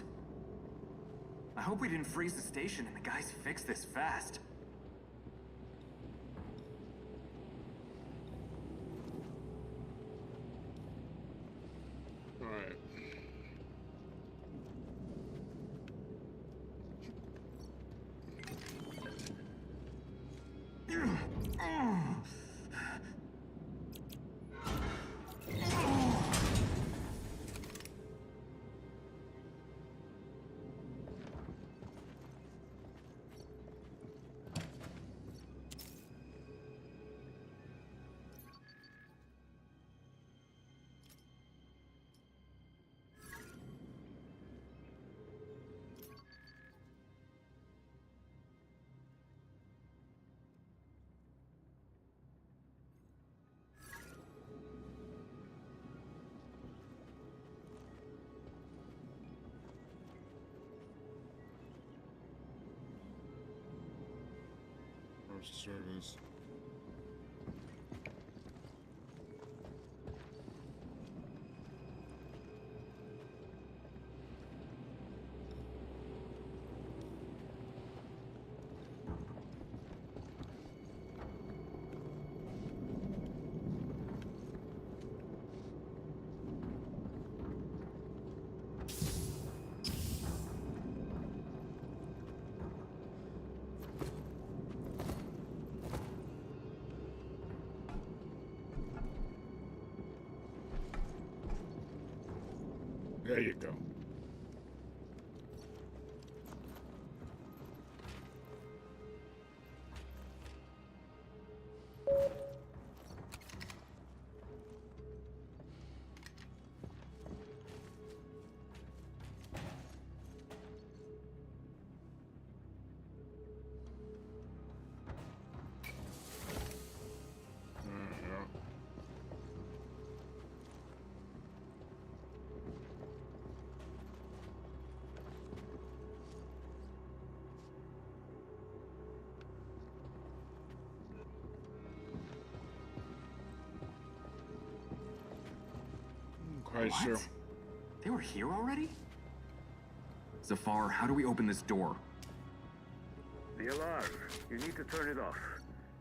I hope we didn't freeze the station and the guys fixed this fast. Alright. service. There you go. Quite What? sure. They were here already? Zafar, how do we open this door? The alarm. You need to turn it off.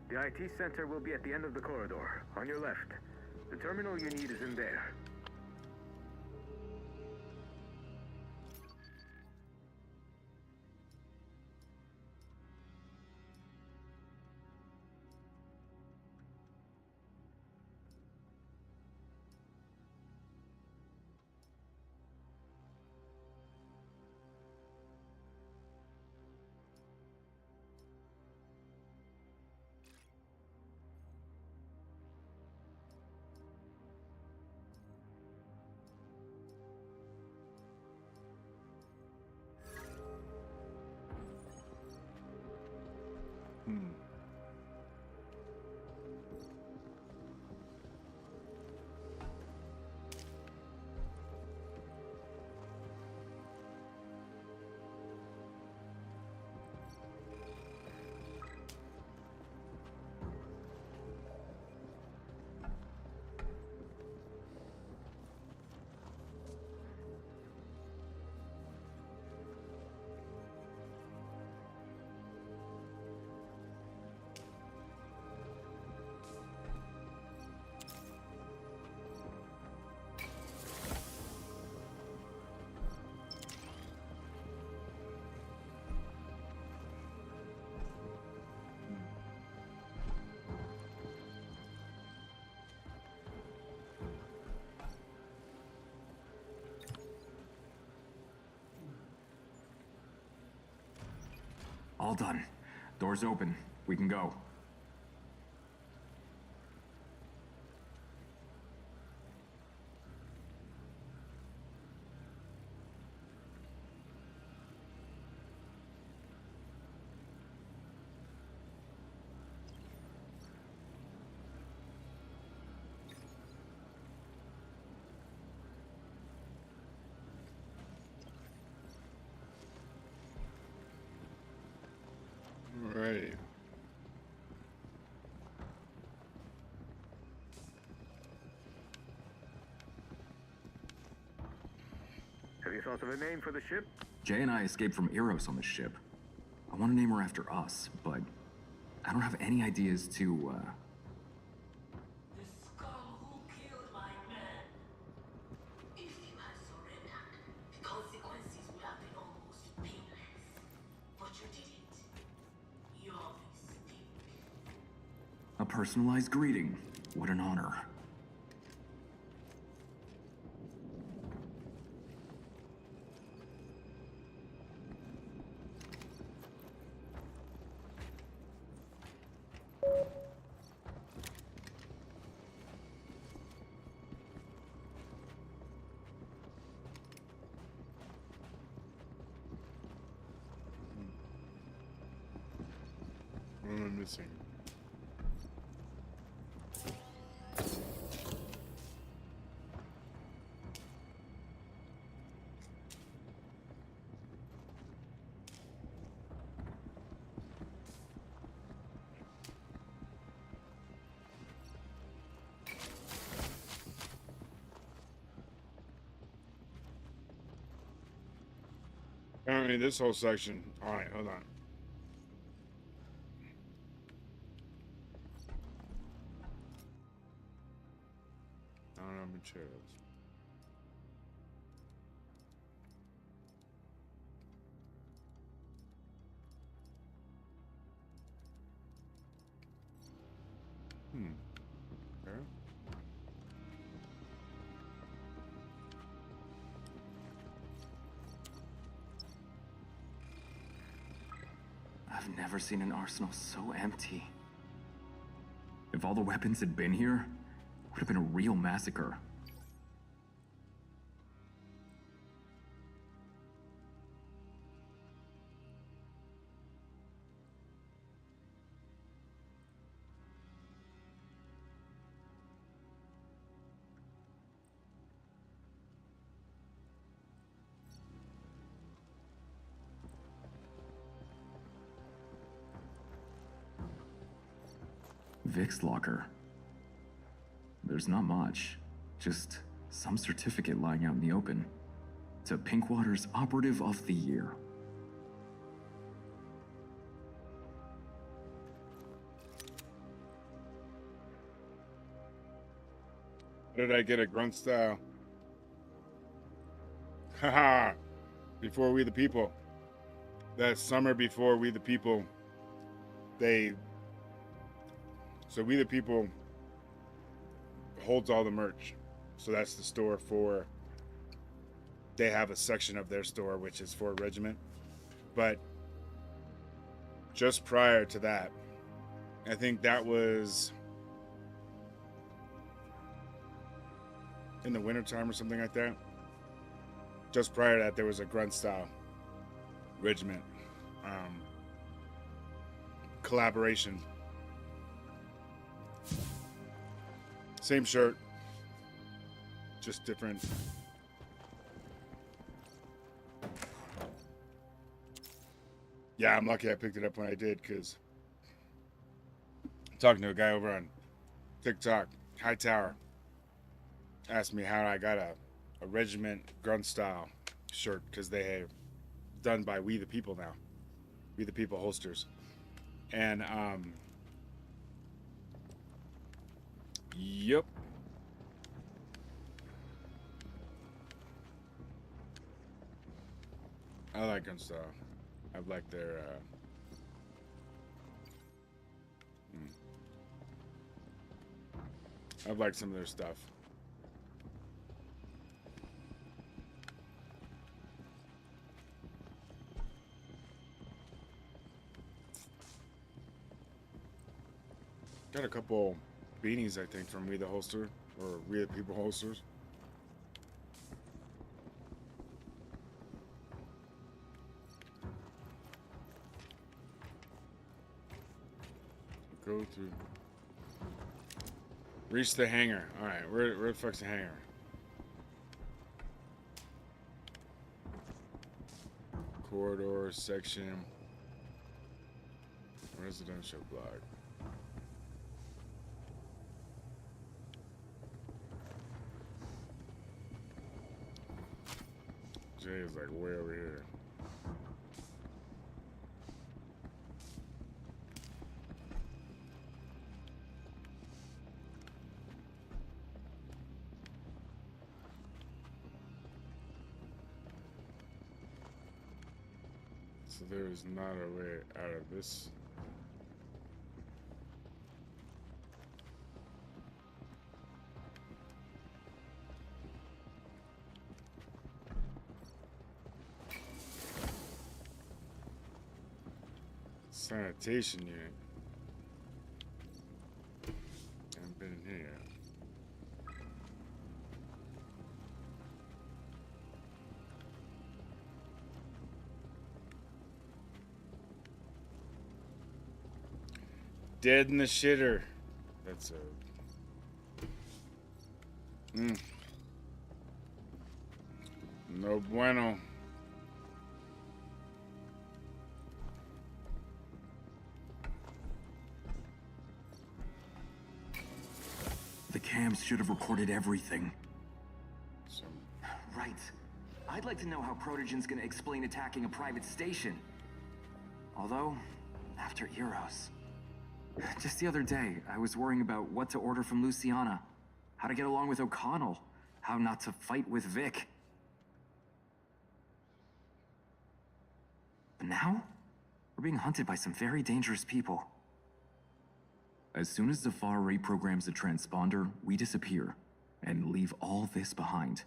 The IT center will be at the end of the corridor, on your left. The terminal you need is in there. All done. Door's open. We can go. Right. Have you thought of a name for the ship? Jay and I escaped from Eros on this ship. I want to name her after us, but I don't have any ideas to, The skull who killed my man. If you had surrendered, the consequences would have been almost painless. But you didn't. Your mistake. a personalized greeting. What an honor. What am I missing? I mean, this whole section. All right, hold on. I don't know materials. Okay. I've never seen an arsenal so empty. If all the weapons had been here, it would have been a real massacre. Vic's locker. There's not much. Just some certificate lying out in the open. To Pinkwater's Operative of the Year. How did I get a grunt style? Haha! Before We the People. That summer before We the People, so We the People holds all the merch. So that's the store for, they have a section of their store which is for Regiment. But just prior to that, I think that was in the wintertime or something like that. Just prior to that, there was a grunt style Regiment collaboration. Same shirt, just different. Yeah, I'm lucky I picked it up when I did, because I'm talking to a guy over on TikTok, Hightower, asked me how I got a Regiment grunt style shirt, because they are done by We the People now. We the People holsters. And yep. I like gun style. I've liked their I've liked some of their stuff. Got a couple beanies, I think, from We the Holster, or We the People holsters. Go through. Reach the hangar. Alright, where the fuck's the hangar? Corridor section. Residential block. Jay is like way over here. So there is not a way out of this. Sanitation unit. Haven't been in here yet. Dead in the shitter. That's a. No bueno. The cams should have recorded everything. Some Right. I I'd like to know how Protogen's gonna explain attacking a private station. Although, after Eros... Just the other day, I was worrying about what to order from Luciana, how to get along with O'Connell, how not to fight with Vic. But now, we're being hunted by some very dangerous people. As soon as Zafar reprograms the transponder, we disappear, and leave all this behind.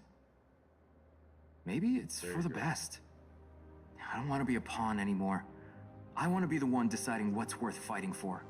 Maybe it's for the best. I don't want to be a pawn anymore. I want to be the one deciding what's worth fighting for.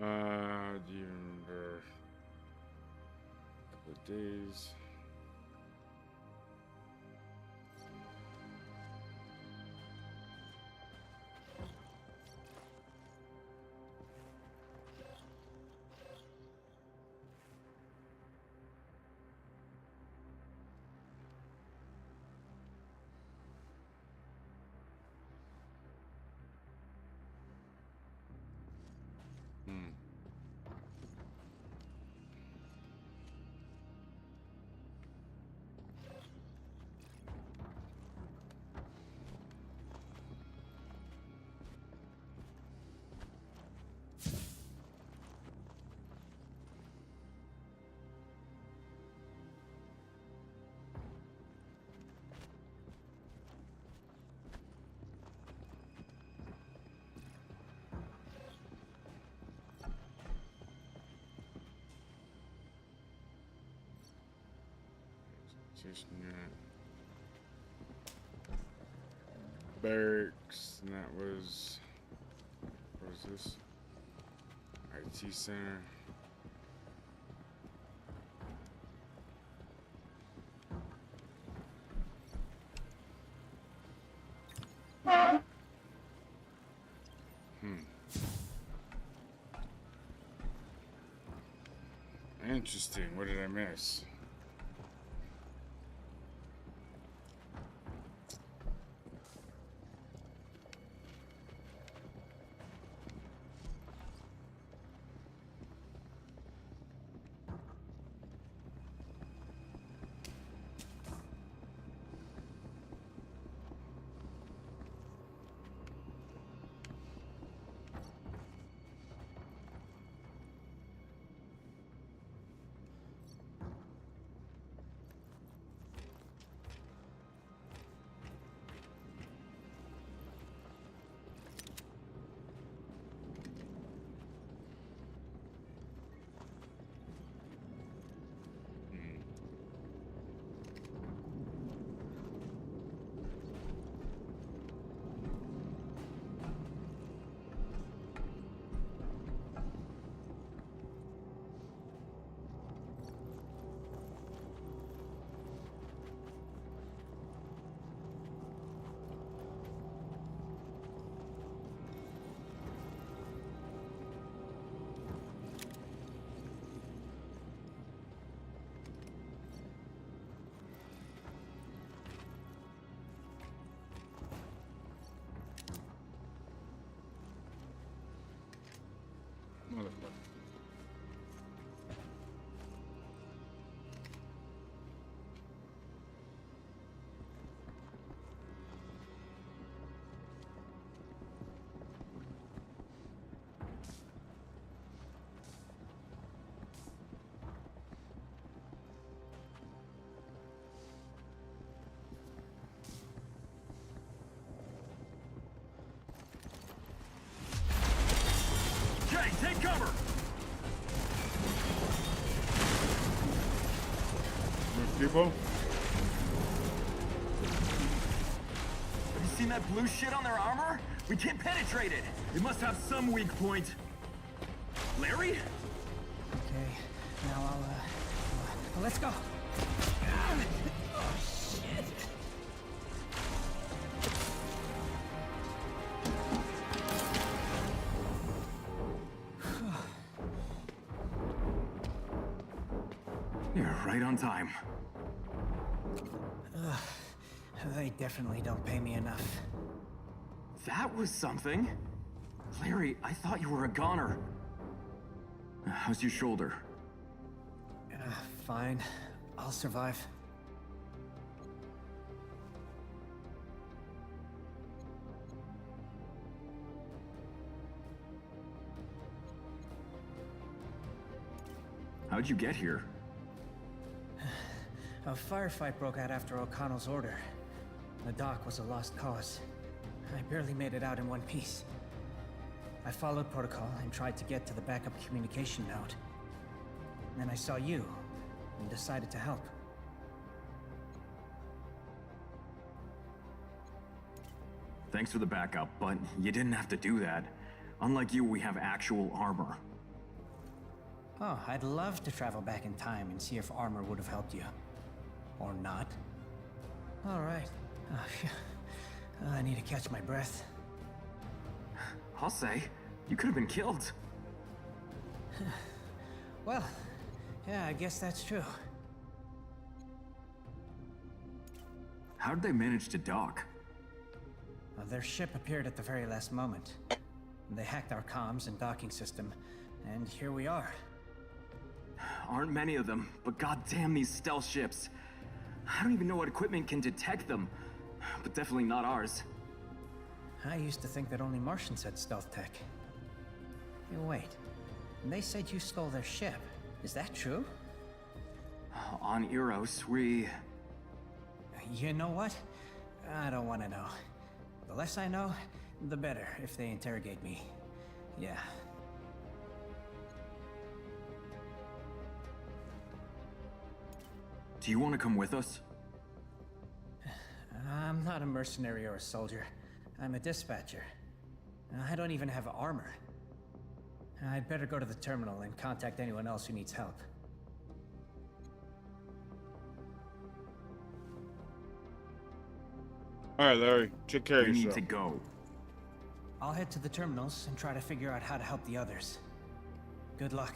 Remember a couple of days. Barracks, and that was, what was this? IT center. Interesting. What did I miss? Motherfucker. Take cover! People? Have you seen that blue shit on their armor? We can't penetrate it. It must have some weak point. Larry? Okay, now let's go. Oh, shit. You're right on time. They definitely don't pay me enough. That was something. Larry, I thought you were a goner. How's your shoulder? Fine. I'll survive. How'd you get here? A firefight broke out after O'Connell's order. The dock was a lost cause. I barely made it out in one piece. I followed protocol and tried to get to the backup communication node. Then I saw you and decided to help. Thanks for the backup, but you didn't have to do that. Unlike you, we have actual armor. Oh, I'd love to travel back in time and see if armor would have helped you. Or not. All right. I need to catch my breath. I'll say, you could have been killed. Well, yeah, I guess that's true. How'd they manage to dock? Their ship appeared at the very last moment. They hacked our comms and docking system, and here we are. Aren't many of them, but goddamn these stealth ships. I don't even know what equipment can detect them, but definitely not ours. I used to think that only Martians had stealth tech. Hey, wait. They said you stole their ship. Is that true? On Eros, we... You know what? I don't want to know. The less I know, the better if they interrogate me. Yeah. Do you want to come with us? I'm not a mercenary or a soldier. I'm a dispatcher. I don't even have armor. I'd better go to the terminal and contact anyone else who needs help. All right, Larry, take care of We yourself. need to go. I'll head to the terminals and try to figure out how to help the others. Good luck.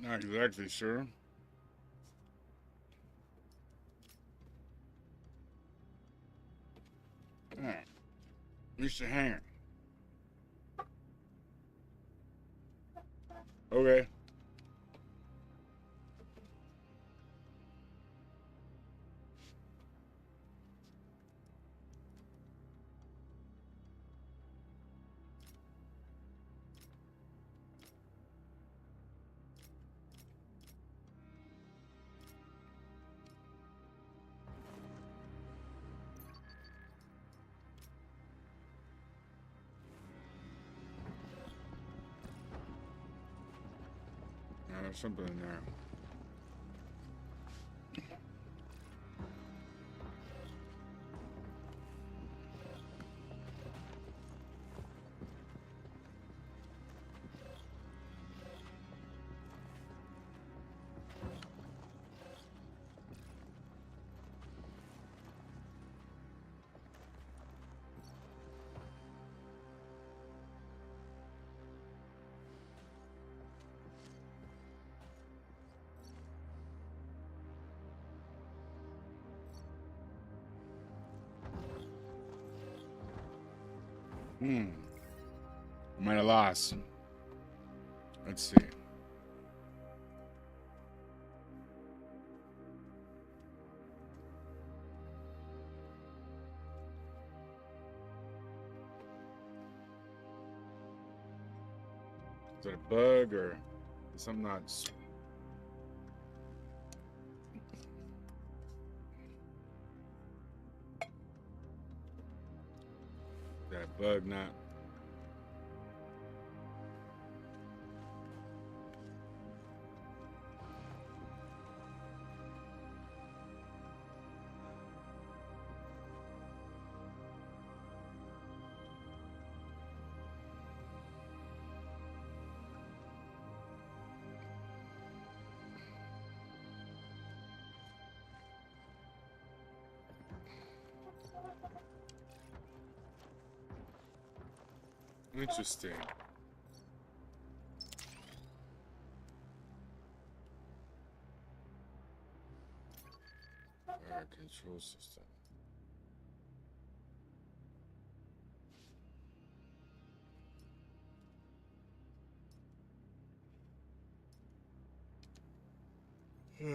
Not exactly sure. Alright. Mr. Hanger. Okay. There's something in there. I'm at a loss. Let's see. Is that a bug or something not? That bug not. Interesting. Our control system. All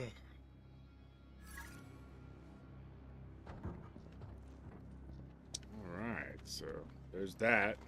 right, so there's that.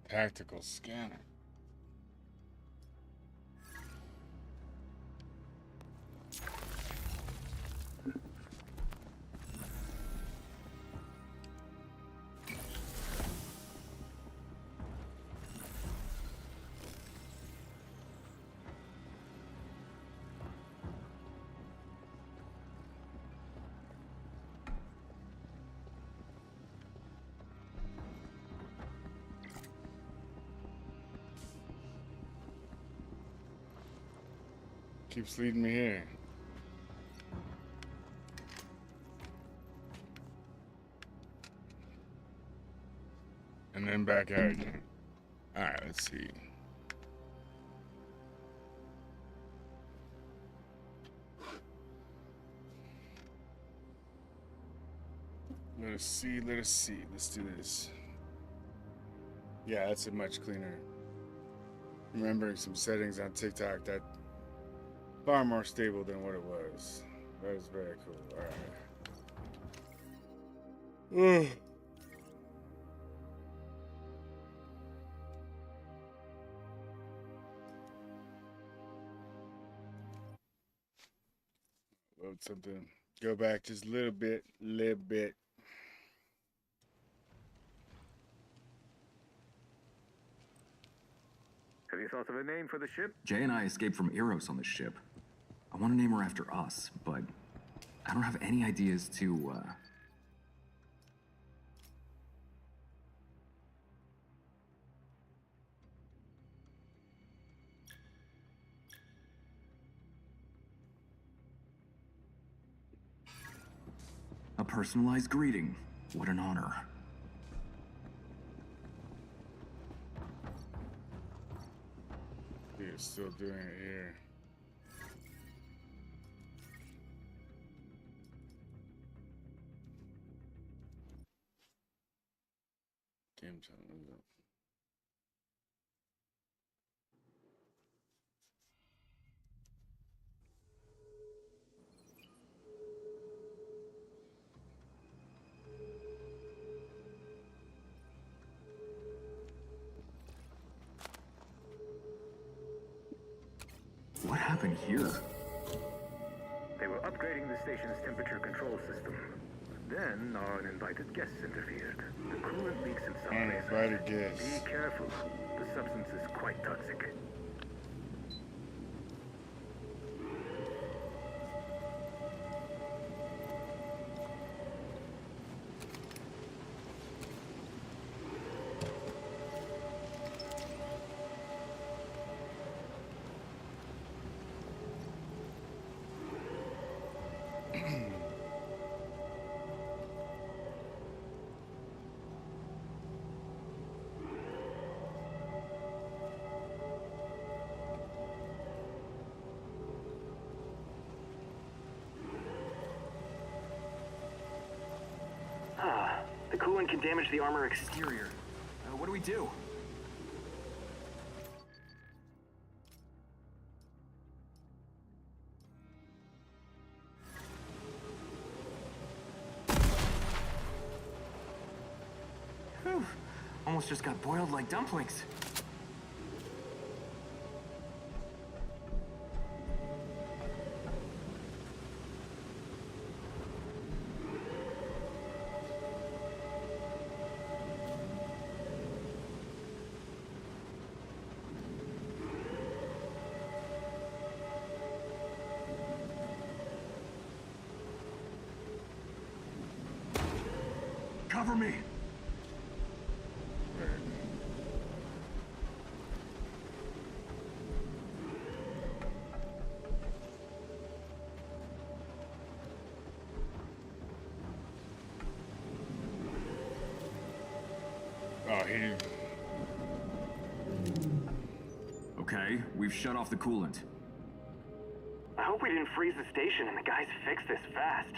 Tactical scanner. Keeps leading me here. And then back out again. Alright, let's see. Let us see, let us see. Let's do this. Yeah, that's a much cleaner. Remembering some settings on TikTok, that far more stable than what it was. That is very cool. Alright. Load something. Go back just a little bit, Have you thought of a name for the ship? Jay and I escaped from Eros on this ship. I want to name her after us, but I don't have any ideas to, A personalized greeting. What an honor. You're still doing it here. Game time. What happened here? They were upgrading the station's temperature control system. Then our uninvited guests interfered. The coolant leaks in some places. Uninvited guests. Be careful. The substance is quite toxic. The coolant can damage the armor exterior. What do we do? Whew. Almost just got boiled like dumplings. Cover me! Oh, he... Okay, we've shut off the coolant. I hope we didn't freeze the station and the guys fixed this fast.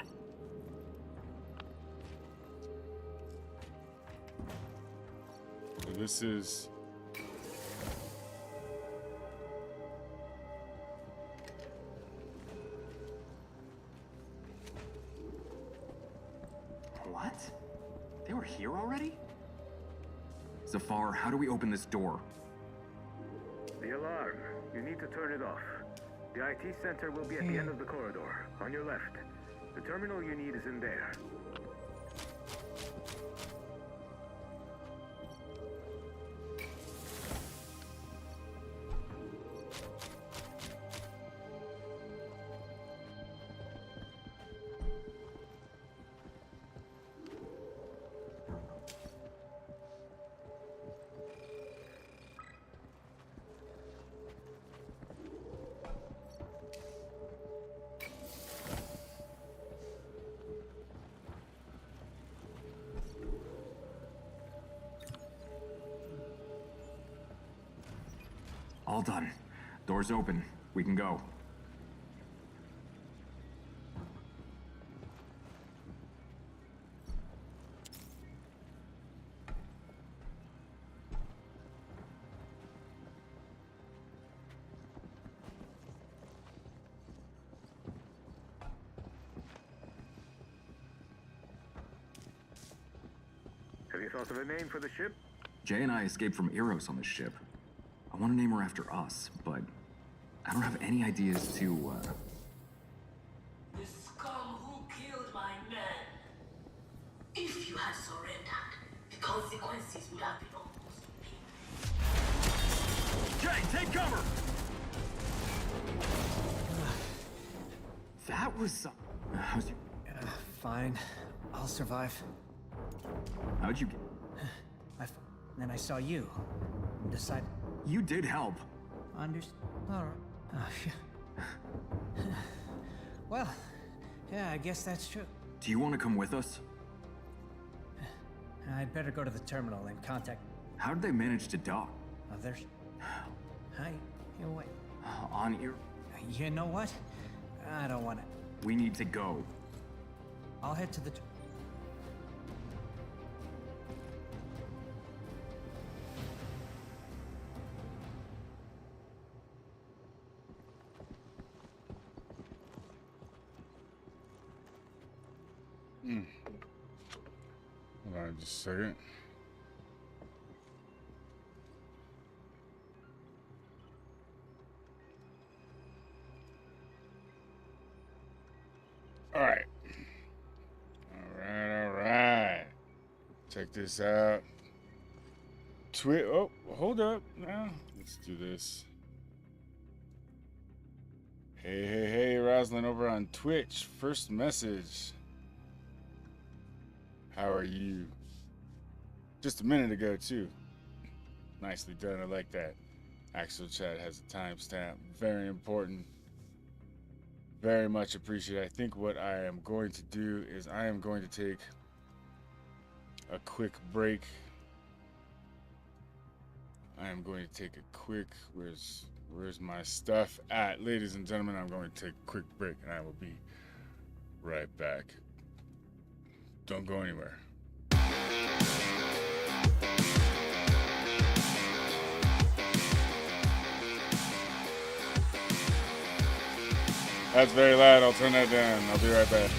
So this is... What? They were here already? Zafar, how do we open this door? The alarm. You need to turn it off. The IT center will be at the end of the corridor, on your left. The terminal you need is in there. All done. Doors open. We can go. Have you thought of a name for the ship? Jay and I escaped from Eros on this ship. I want to name her after us, but I don't have any ideas to, The scum who killed my men. If you had surrendered, the consequences would have been almost painless. Jay, take cover! That was some... How's you... Fine. I'll survive. How'd you get... Then I saw you. And decided... You did help. Alright. Oh, well, yeah, I guess that's true. Do you want to come with us? I'd better go to the terminal and contact How did they manage to dock? others. Hi. You wait. On Eros... You know what? I don't want it. We need to go. I'll head to the... Hold on just a second. All right. All right. Check this out. Oh, hold up. Now, let's do this. Hey, Rosalind over on Twitch. First message. How are you? Just a minute ago, too. Nicely done. I like that. Actual chat has a timestamp. Very important. Very much appreciated. I think what I am going to do is I am going to take a quick break. I am going to take a quick... Where's my stuff at? Ladies and gentlemen, I'm going to take a quick break and I will be right back. Don't go anywhere. That's very loud. I'll turn that down. I'll be right back.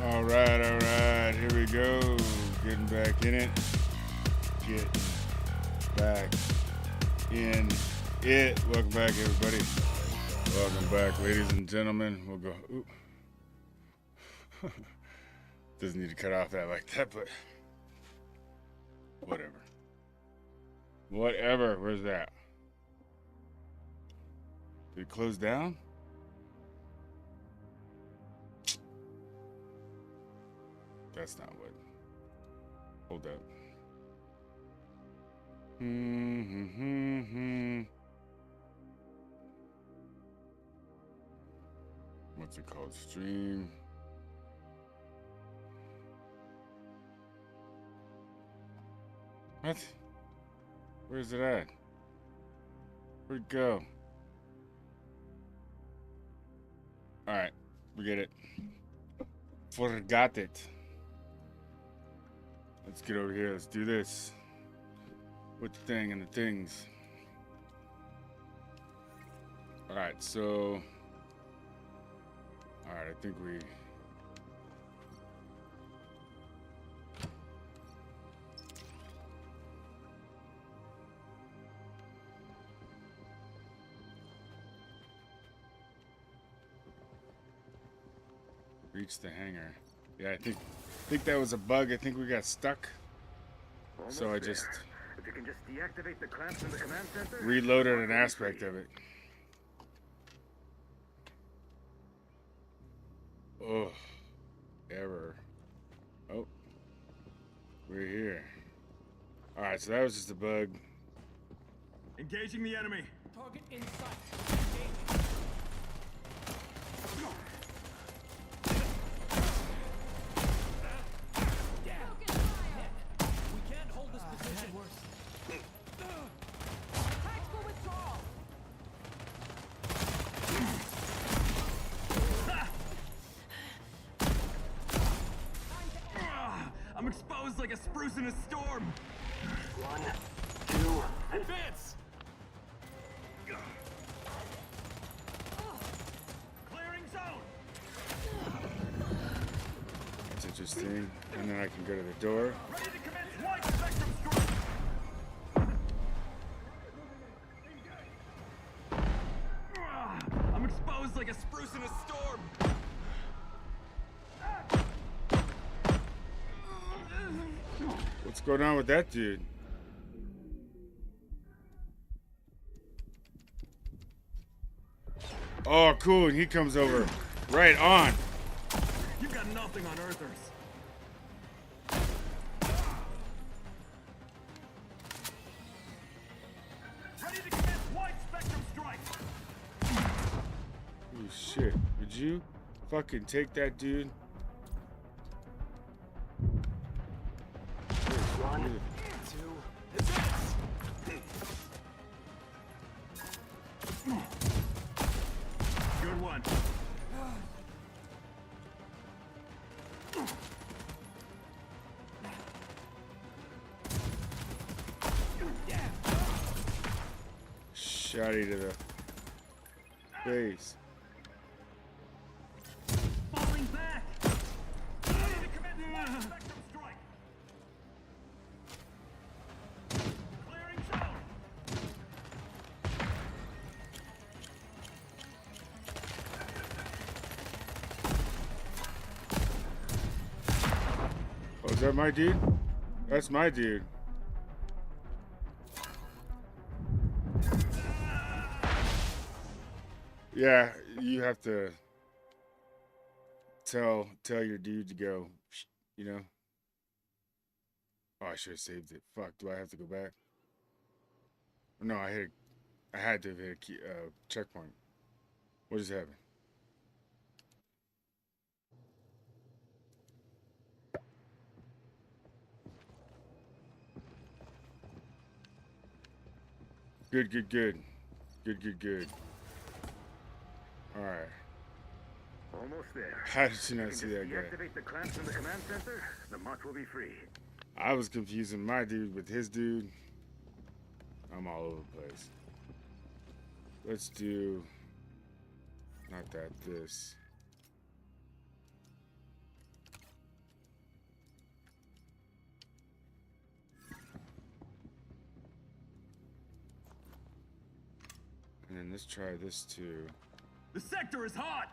All right, here we go. Getting back in it. Get back in it. Welcome back, everybody. Welcome back, ladies and gentlemen. We'll go. Ooh. Doesn't need to cut off that like that, but whatever. Whatever. Where's that? Did it close down? That's not what. Hold up. What's it called? Stream. What? Where's it at? Where'd it go? Alright, we get it. Forgot it. Let's get over here. Let's do this. With the thing and the things. Alright, so. Alright, I think we. Reach the hangar. Yeah, I think that was a bug. I think we got stuck. Almost So I there. just If you can just deactivate the clamps in the command center. reloaded an aspect of it. Oh, error. Oh, we're here. All right, so that was just a bug. Engaging the enemy. Target in sight. Engaging. We can't hold this position. Tactical withdrawal. I'm exposed like a spruce in a storm. 1, 2, Advance! Clearing zone! That's interesting. And then I can go to the door. Ready to commence wide spectrum strike! I'm exposed like a spruce in a storm! What's going on with that dude? Oh, cool. And he comes over right on. You've got nothing on Earthers. Ready to commence wide spectrum strike! Oh, shit. Would you fucking take that dude? 1, 2, Advance! Good one. Shotty to the face. Falling back! Ready to commence wide spectrum strike! Clearing zone! Oh, is that my dude? That's my dude. Yeah, you have to tell your dude to go, you know. Oh, I should have saved it. Fuck, do I have to go back? No, I had to have hit a key, checkpoint. What just happened? Good. Good. All right. Almost there. How did you not If see you that can guy? just deactivate the clamps in the command center, the mutt will be free. I was confusing my dude with his dude. I'm all over the place. Let's do not that, this. And let's try this too. The sector is hot!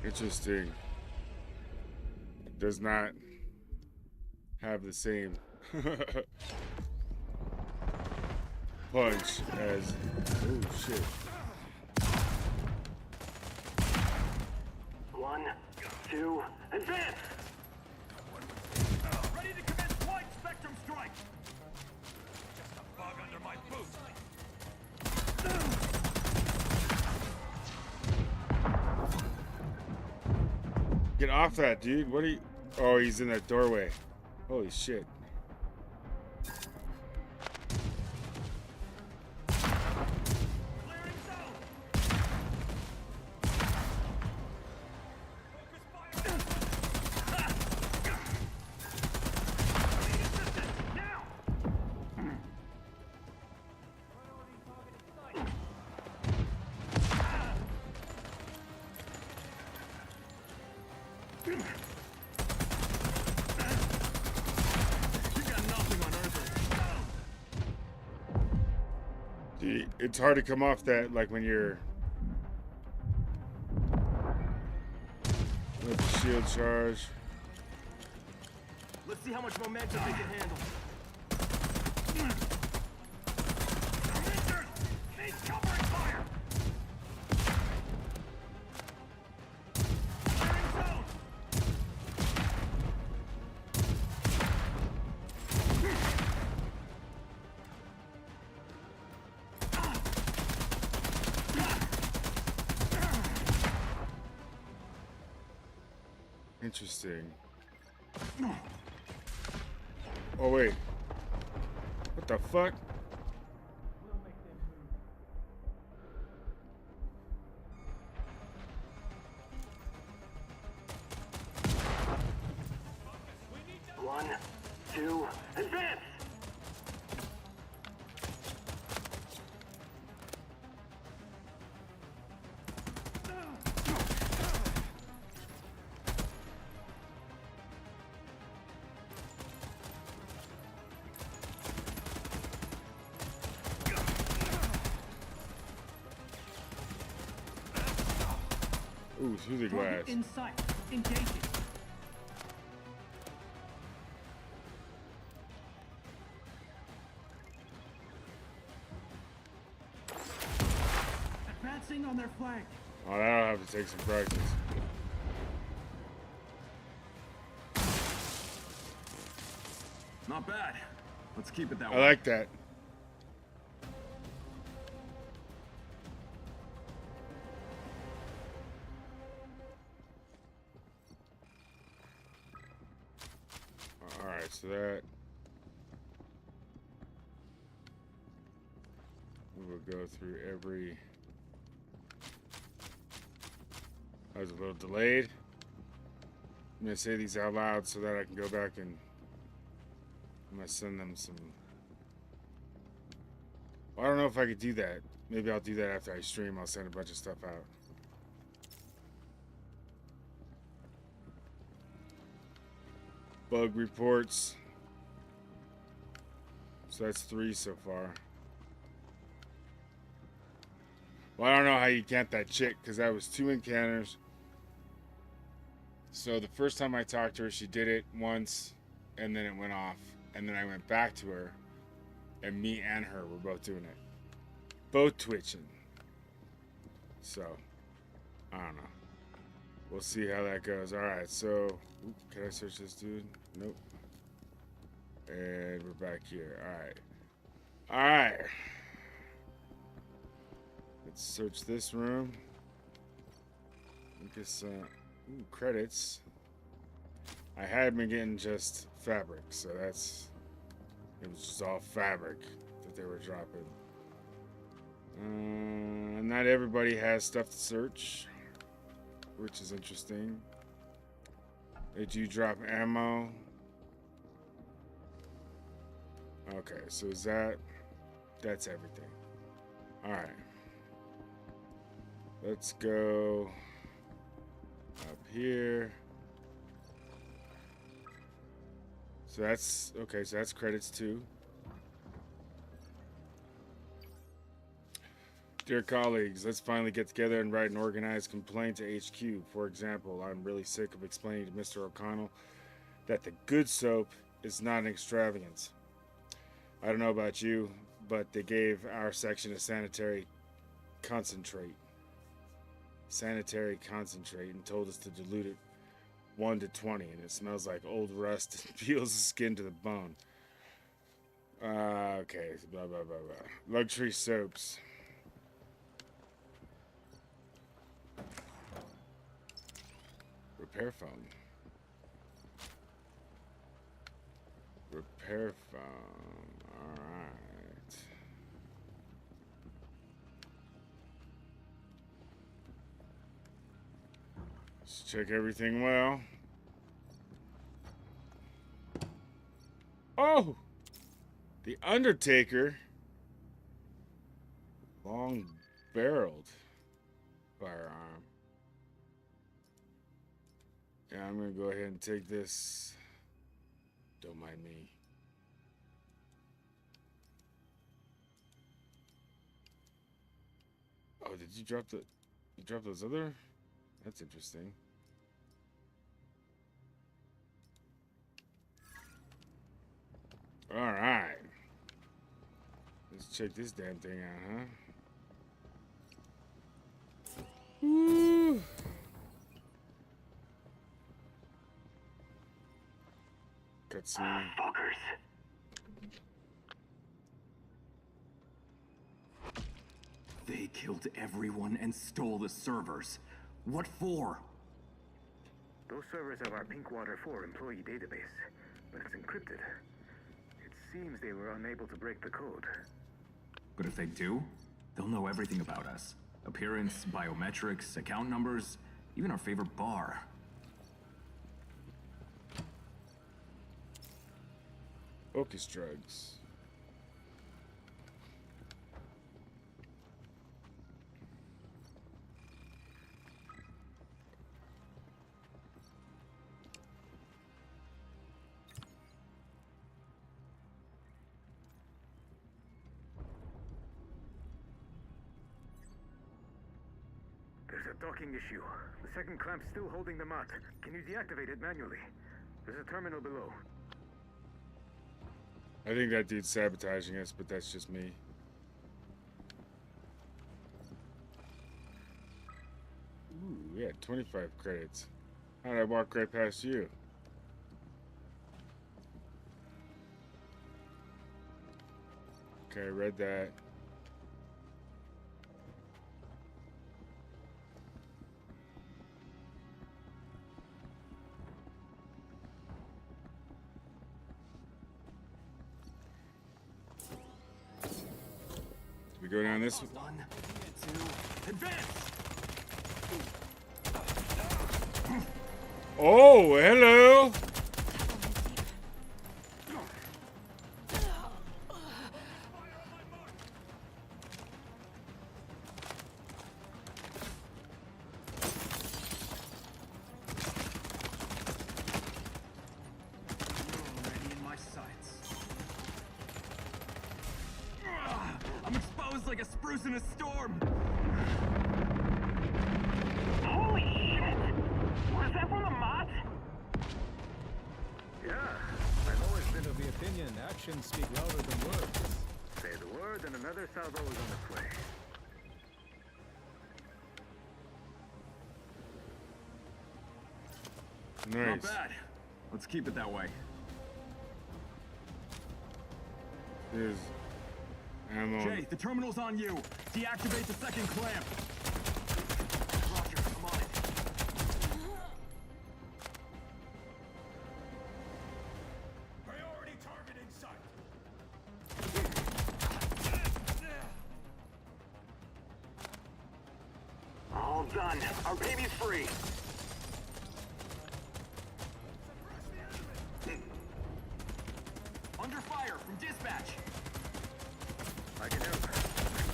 Interesting. It does not have the same punch as. Oh shit. 1, 2, advance! Ready to commence wide spectrum strike! Just a bug under my boot! Get off that, dude. What are you? Oh, he's in that doorway. Holy shit. It's hard to come off that, like when you're with the shield charge. Let's see how much momentum they can handle. Need covering fire! Clearing zone! Interesting. Oh wait. What the fuck? One, two, advance! Ooh, through the glass. Target in sight. Engaging. Advancing on their flank. Oh, that'll have to take some practice. Not bad. Let's keep it that way. I like that. Alright, so that we will go through every. I was a little delayed. I'm gonna say these out loud so that I can go back and I'm gonna send them some. Well, I don't know if I could do that. Maybe I'll do that after I stream. I'll send a bunch of stuff out. Bug reports. So that's 3 so far. Well, I don't know how you count that chick because that was 2 encounters. So the first time I talked to her, she did it once and then it went off. And then I went back to her and me and her were both doing it. Both twitching. So, I don't know. We'll see how that goes. Alright, so, can I search this dude? Nope. And we're back here. Alright. Alright. Let's search this room. Get some credits. I had been getting just fabric, so that's. It was just all fabric that they were dropping. Not everybody has stuff to search, which is interesting. They do drop ammo. Okay, so is that's everything. Alright. Let's go up here. So that's okay, so that's credits too. Dear colleagues, let's finally get together and write an organized complaint to HQ. For example, I'm really sick of explaining to Mr. O'Connell that the good soap is not an extravagance. I don't know about you, but they gave our section a sanitary concentrate. And told us to dilute it 1 to 20, and it smells like old rust and peels the skin to the bone. Okay, blah, blah, blah, blah. Luxury soaps. Repair phone. Repair phone. Alright. Let's check everything well. Oh! The Undertaker. Long barreled firearm. Yeah, I'm gonna go ahead and take this. Don't mind me. Oh, did you drop those other? That's interesting. All right. Let's check this damn thing out, huh? Woo. Cutscene. Fuckers. They killed everyone and stole the servers. What for? Those servers have our Pinkwater 4 employee database, but it's encrypted. It seems they were unable to break the code. But if they do, they'll know everything about us. Appearance, biometrics, account numbers, even our favorite bar. Focus drugs. There's a docking issue. The second clamp's still holding them out. Can you deactivate it manually? There's a terminal below. I think that dude's sabotaging us, but that's just me. Ooh, we had 25 credits. How did I walk right past you? Okay, I read that. We go down this one. 1, 2, advance! Oh, hello! Already in my sights. I'm exposed like a spruce in a storm! Holy shit! Was that from the mods? Yeah, I've always been Of the opinion, actions speak louder than words. Say the word and another salvo is on its way. Nice. Not bad. Let's keep it that way. There's ammo. Jay, the terminal's on you. Deactivate the second clamp. Roger, I'm on it. Priority target in sight. All done. Our baby's free. Under fire from dispatch. I can help.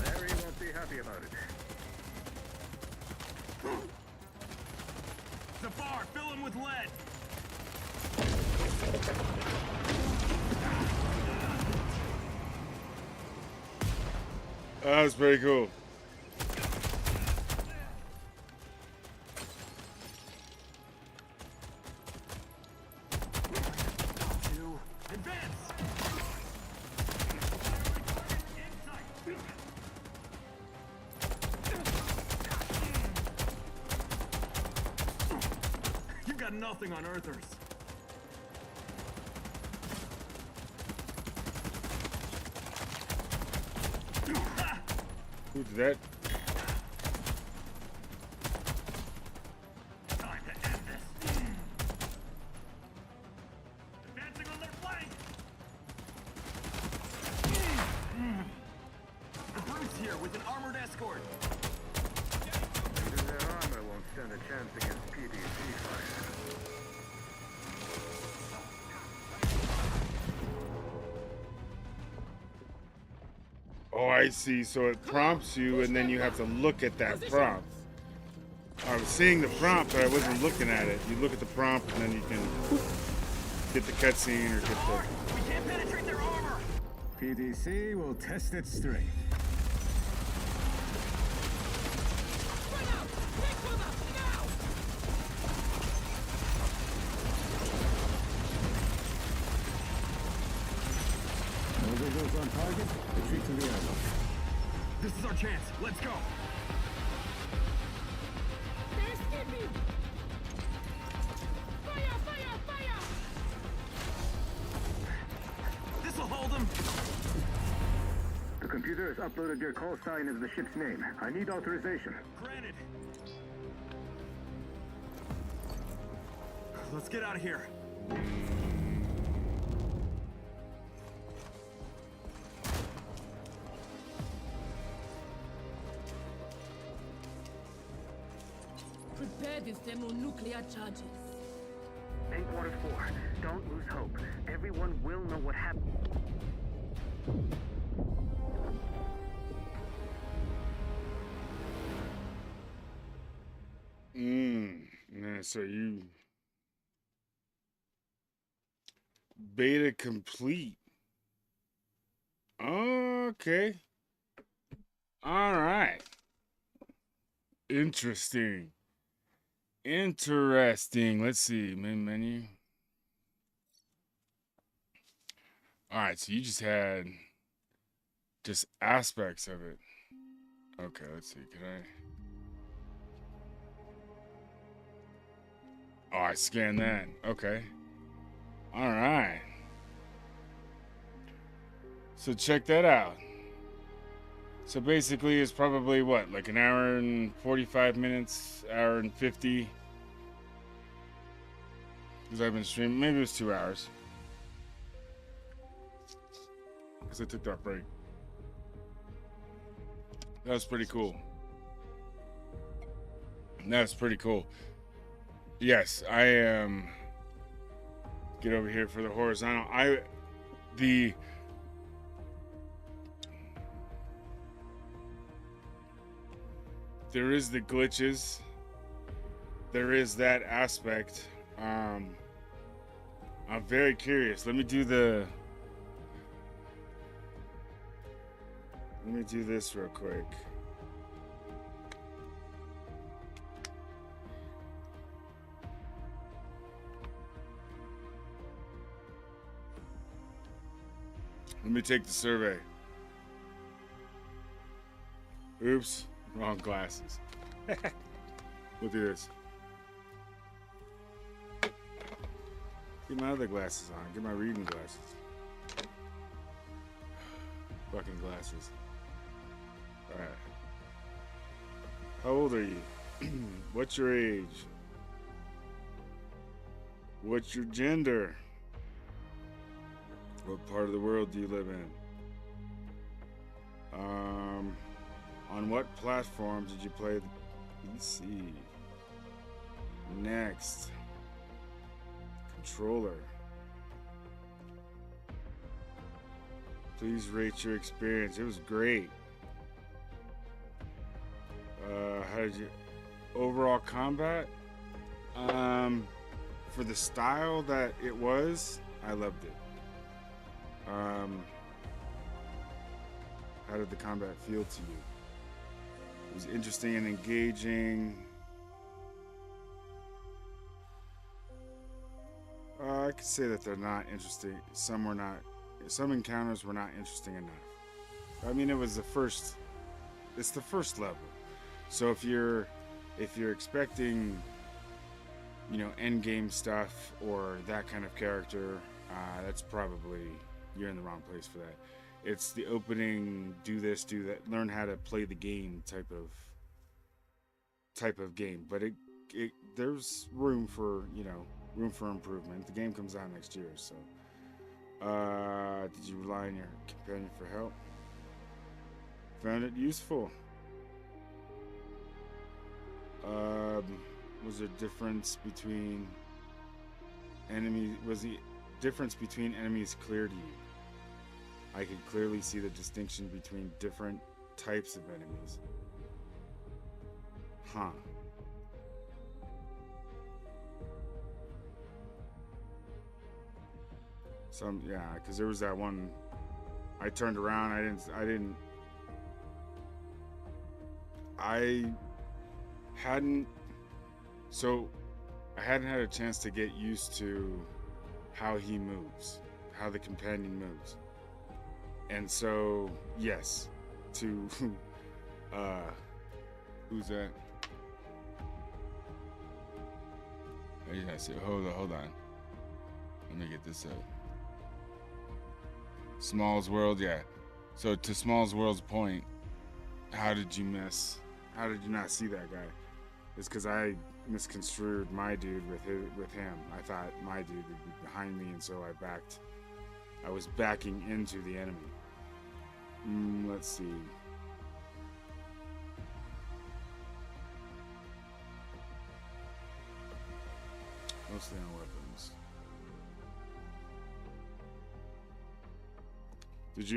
Larry won't be happy about it. Zafar, fill him with lead. That was pretty cool. You've got nothing on Earthers. Who did that? Time to end this. Advancing on their flank. The Brute's here with an armored escort. Even their armor won't stand a chance against PDC fire. Oh, I see. So it prompts you, and then you have to look at that prompt. I was seeing the prompt, but I wasn't looking at it. You look at the prompt, and then you can get the cutscene or get the... We can't penetrate their armor. PDC will test its strength. Those on target, retreat to the airlock. This is our chance. Let's go. They're escaping! Fire! Fire! Fire! This'll hold them. The computer has uploaded your call sign as the ship's name. I need authorization. Granted. Let's get out of here. Prepare the thermonuclear charges. Inkwater 4, don't lose hope. Everyone will know what happened. Yeah, so you... Beta complete. Okay. Alright. Interesting. Interesting. Let's see. Main menu. Alright, so you just had just aspects of it. Okay, let's see. Can I... Oh, I scanned that. Okay. Alright. So check that out. So basically it's probably what, like an hour and 45 minutes, hour and 50. Because I've been streaming, maybe it was 2 hours. Because I took that break. That was pretty cool. That's pretty cool. Yes, I am. Get over here for the horizontal. There is the glitches. There is that aspect. I'm very curious. Let me do this real quick. Let me take the survey. Oops, wrong glasses. We'll do this. Get my other glasses on. Get my reading glasses. Fucking glasses. Alright. How old are you? What's your age? What's your gender? What part of the world do you live in? On what platforms did you play PC. Next. Controller. Please rate your experience. It was great. How did you... Overall combat? For the style that it was, I loved it. How did the combat feel to you? It was interesting and engaging. I could say that they're not interesting. Some were not. Some encounters were not interesting enough. I mean, it was the first. It's the first level. So if you're expecting, you know, end game stuff or that kind of character, that's probably, you're in the wrong place for that. It's the opening, do this, do that, learn how to play the game type of game. But there's room for, you know, room for improvement. The game comes out next year, so. Did you rely on your companion for help? Found it useful. Was there difference between enemies? Was the difference between enemies clear to you? I could clearly see the distinction between different types of enemies. Huh. Some, yeah, because there was that one. I turned around. I hadn't had a chance to get used to how he moves, how the companion moves. And so, yes, to, who's that? Yeah, so hold on. Let me get this up. Small's World, yeah. So to Small's World's point, how did you not see that guy? It's because I misconstrued my dude with him. I thought my dude would be behind me, and so I was backing into the enemy. Let's see. Mostly on weapons. Did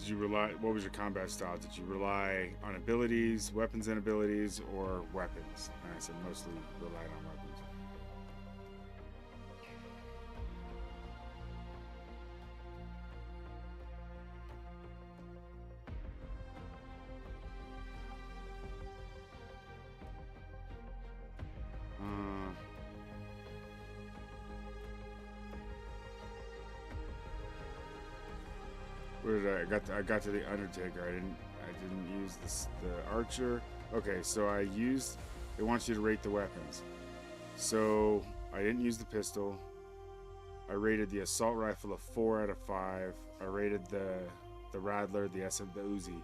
you rely, what was your combat style? Did you rely on abilities, weapons and abilities, or weapons? And I said mostly relied on weapons. Where did I got to the Undertaker. I didn't use the Archer. Okay, so it wants you to rate the weapons. So I didn't use the pistol. I rated the assault rifle a 4 out of 5. I rated the Rattler, the Uzi,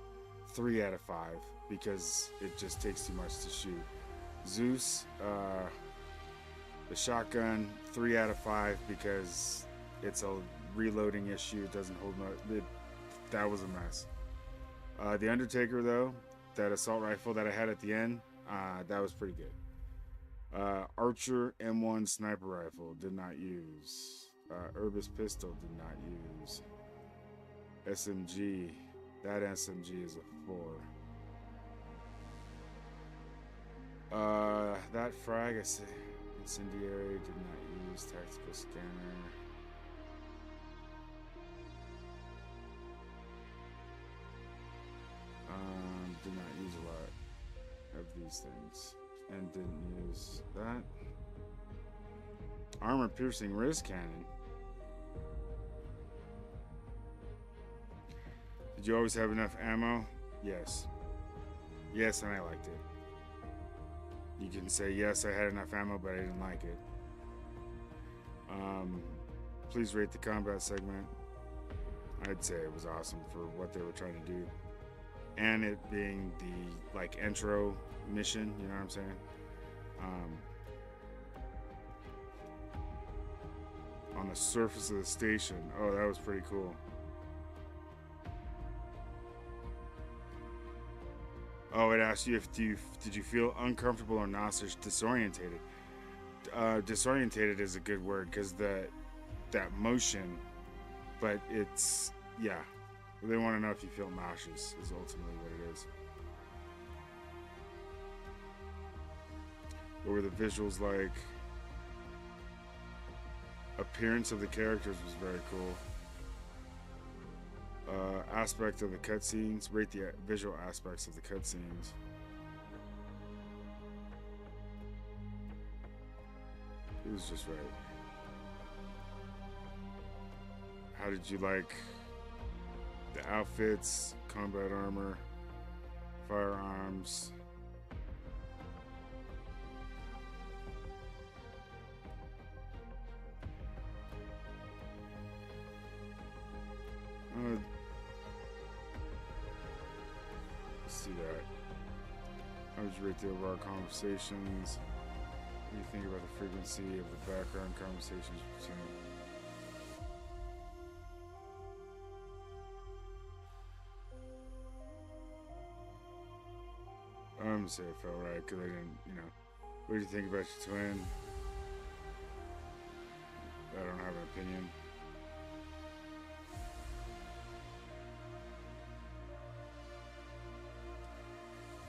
3 out of 5 because it just takes too much to shoot. Zeus, the shotgun, 3 out of 5 because it's a reloading issue. It doesn't hold much. That was a mess. The Undertaker, though, that assault rifle that I had at the end, that was pretty good. Archer M1 sniper rifle, did not use. Urbis pistol, did not use. SMG, that SMG is a 4. That frag, I say, incendiary, did not use. Tactical scanner. Did not use a lot of these things, and didn't use that. Armor piercing wrist cannon. Did you always have enough ammo? Yes. Yes, and I liked it. You can say yes, I had enough ammo, but I didn't like it. Please rate the combat segment. I'd say it was awesome for what they were trying to do. And it being the like intro mission, you know what I'm saying? On the surface of the station. Oh, that was pretty cool. Oh, it asked you if did you feel uncomfortable or nauseous, disorientated. Disorientated is a good word because that motion, but it's yeah. They want to know if you feel nauseous is ultimately what it is. What were the visuals like? Appearance of the characters was very cool. Aspect of the cutscenes. Rate the visual aspects of the cutscenes. It was just right. How did you like the outfits, combat armor, firearms? Let's see that. How would you rate the overall conversations? What do you think about the frequency of the background conversations between? I'm gonna say it felt right because I didn't, you know. What do you think about your twin? I don't have an opinion.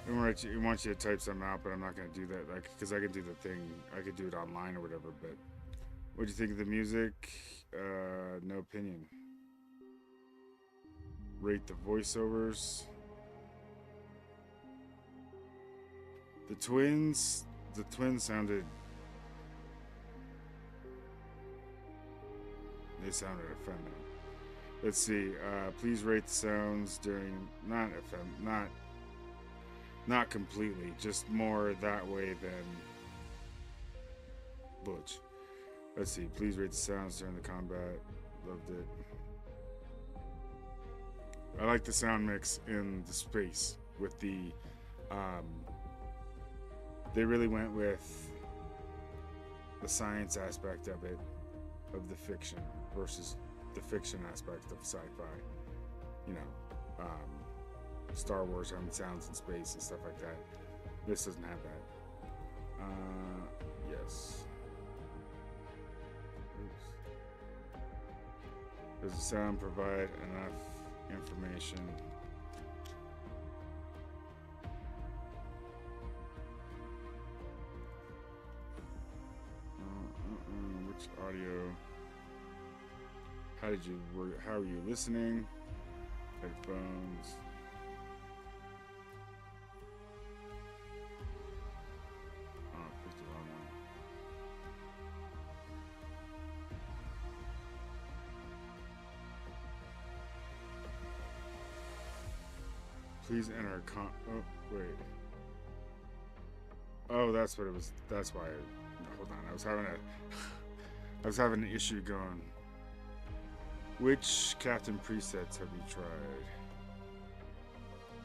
It wants you to type something out, but I'm not going to do that, like, because I can do the thing. I could do it online or whatever, but what do you think of the music? No opinion. Rate the voiceovers. The twins sounded... They sounded effeminate. Let's see. Please rate the sounds during... Not completely, just more that way than Butch. Let's see, please rate the sounds during the combat. Loved it. I like the sound mix in the space with the, they really went with the science aspect of it, of the fiction, versus the fiction aspect of sci-fi. You know, Star Wars having sounds in space and stuff like that. This doesn't have that. Yes. Oops. Does the sound provide enough information? Which audio? How are you listening? Headphones. Please enter oh, wait. Oh, that's what it was. That's why. Hold on. I was having an issue going. Which captain presets have you tried?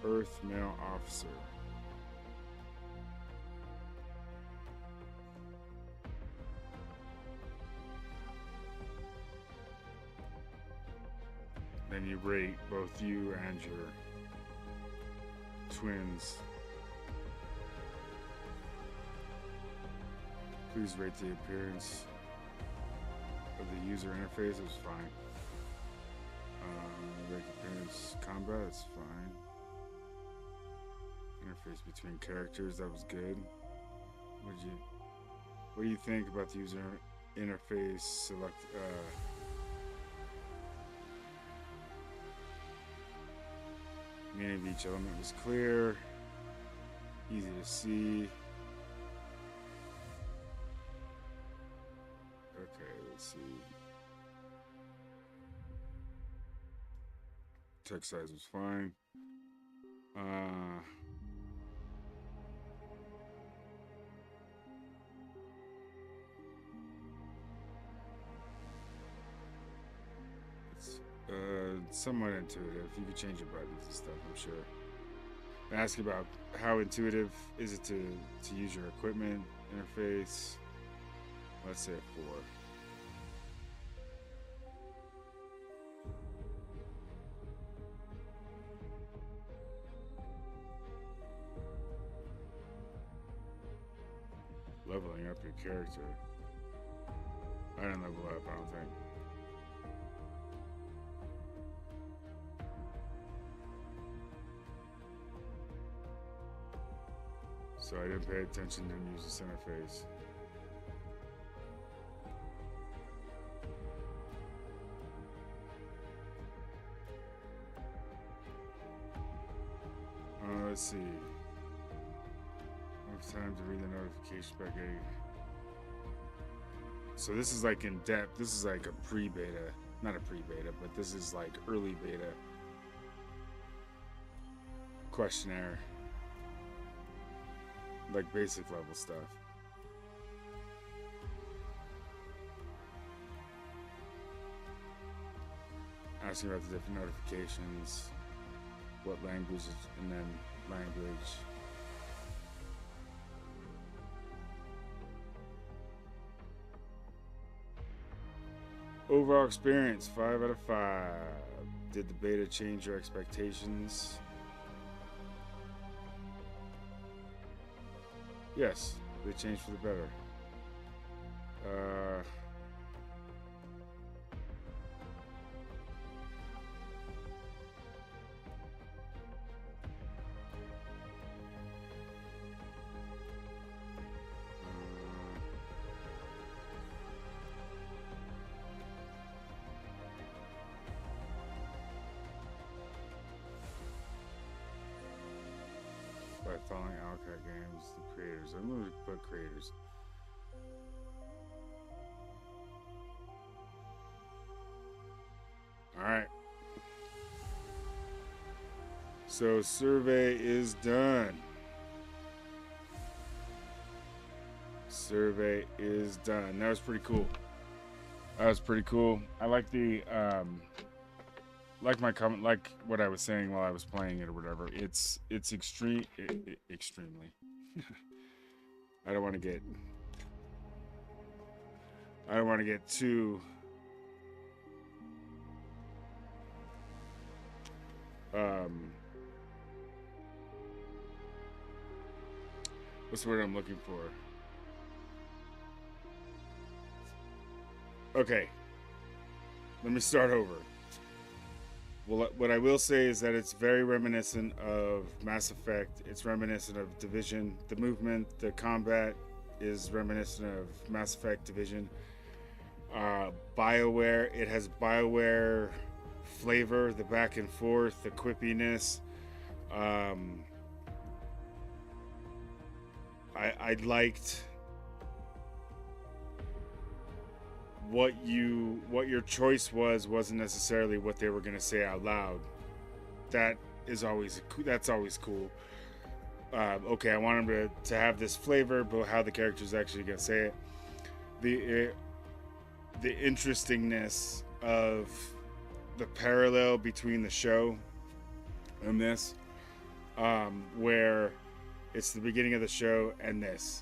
Earth male officer. Then you rate both you and your twins. Please rate the appearance of the user interface. It was fine. Rate appearance combat. It's fine. Interface between characters. That was good. What do you think about the user interface? Select. Meaning of each element was clear, easy to see. Okay, let's see. Text size was fine. Somewhat intuitive. You could change your buttons and stuff, I'm sure. Ask about how intuitive is it to use your equipment interface. Let's say a 4. Leveling up your character. I didn't level up, I don't think. So I didn't pay attention, didn't use this interface. Let's see. Enough time to read the notification back. So this is like in depth. This is like a pre-beta, not a pre-beta, but this is like early beta questionnaire, like basic level stuff. Asking about the different notifications, what language, and then language. Overall experience, 5 out of 5. Did the beta change your expectations? Yes, they changed for the better. By following Alcat Games, the creators. I'm going to put creators. Alright. So, survey is done. Survey is done. That was pretty cool. That was pretty cool. I like the, like my comment, like what I was saying while I was playing it or whatever. It's extremely. I don't want to get too what's the word I'm looking for? Okay. Let me start over. Well, what I will say is that it's very reminiscent of Mass Effect. It's reminiscent of Division. The movement, the combat is reminiscent of Mass Effect Division. BioWare, it has BioWare flavor, the back and forth, the quippiness. I liked what your choice wasn't necessarily what they were going to say out loud. That's always cool. Okay, I want them to have this flavor, but how the character's actually going to say it. The interestingness of the parallel between the show and this, where it's the beginning of the show and this.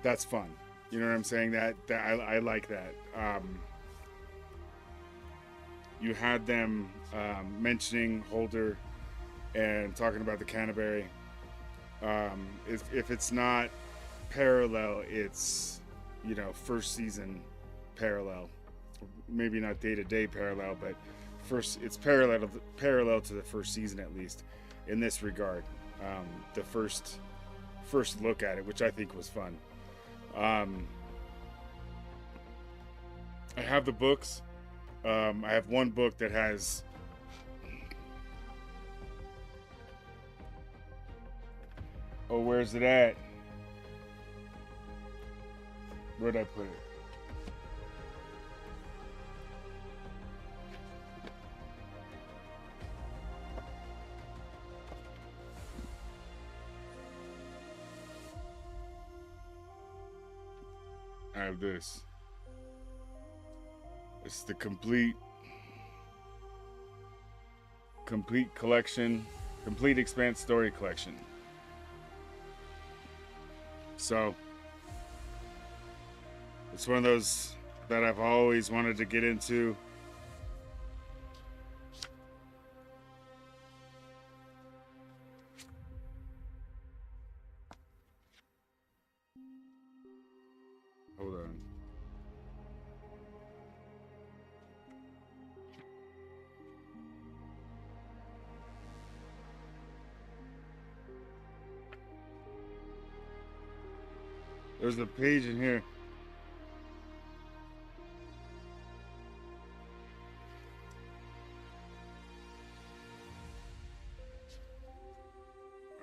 That's fun. You know what I'm saying? That I like that. You had them mentioning Holder and talking about the Canterbury. If it's not parallel, it's, first season parallel. Maybe not day-to-day parallel, but it's parallel to the first season, at least in this regard. The first look at it, which I think was fun. I have the books. I have one book that has where's it at? Where'd I put it? I have this. It's the complete collection, complete Expanse story collection. So it's one of those that I've always wanted to get into. There's a page in here.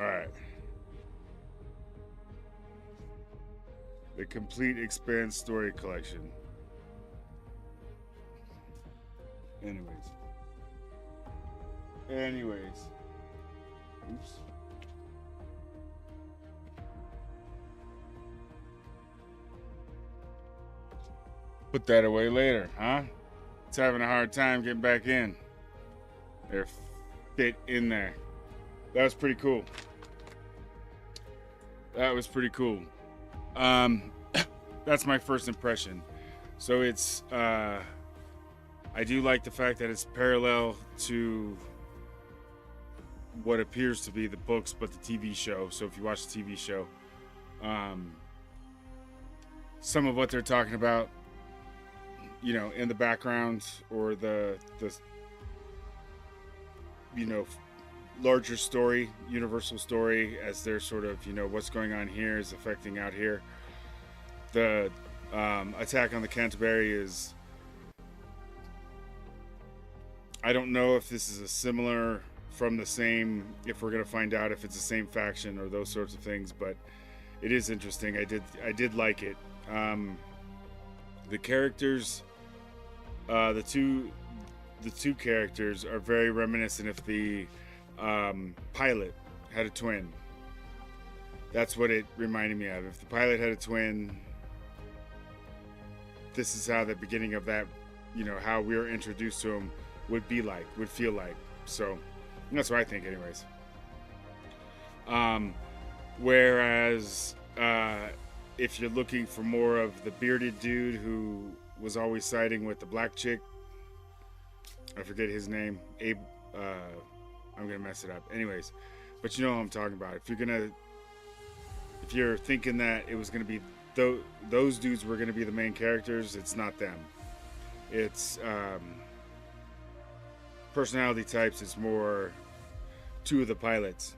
All right. The complete Expanse story collection. Anyways. Oops. Put that away later, huh? It's having a hard time getting back in. They're fit in there. That was pretty cool. That was pretty cool. That's my first impression. So it's I do like the fact that it's parallel to what appears to be the books, but the TV show. So if you watch the TV show, some of what they're talking about, you know, in the background, or the you know, larger story, universal story, as they're sort of, you know, what's going on here is affecting out here. The attack on the Canterbury is, I don't know if this is a similar from the same, if we're gonna find out if it's the same faction or those sorts of things, but it is interesting. I did like it. The characters, the two characters are very reminiscent of the pilot had a twin. That's what it reminded me of. If the pilot had a twin, this is how the beginning of that, you know, how we were introduced to him would be like, would feel like. So that's what I think, anyways. Whereas if you're looking for more of the bearded dude who was always siding with the black chick, I forget his name, Abe, I'm gonna mess it up. Anyways, but you know what I'm talking about. If you're thinking that it was gonna be those dudes were gonna be the main characters, it's not them. It's personality types. It's more two of the pilots.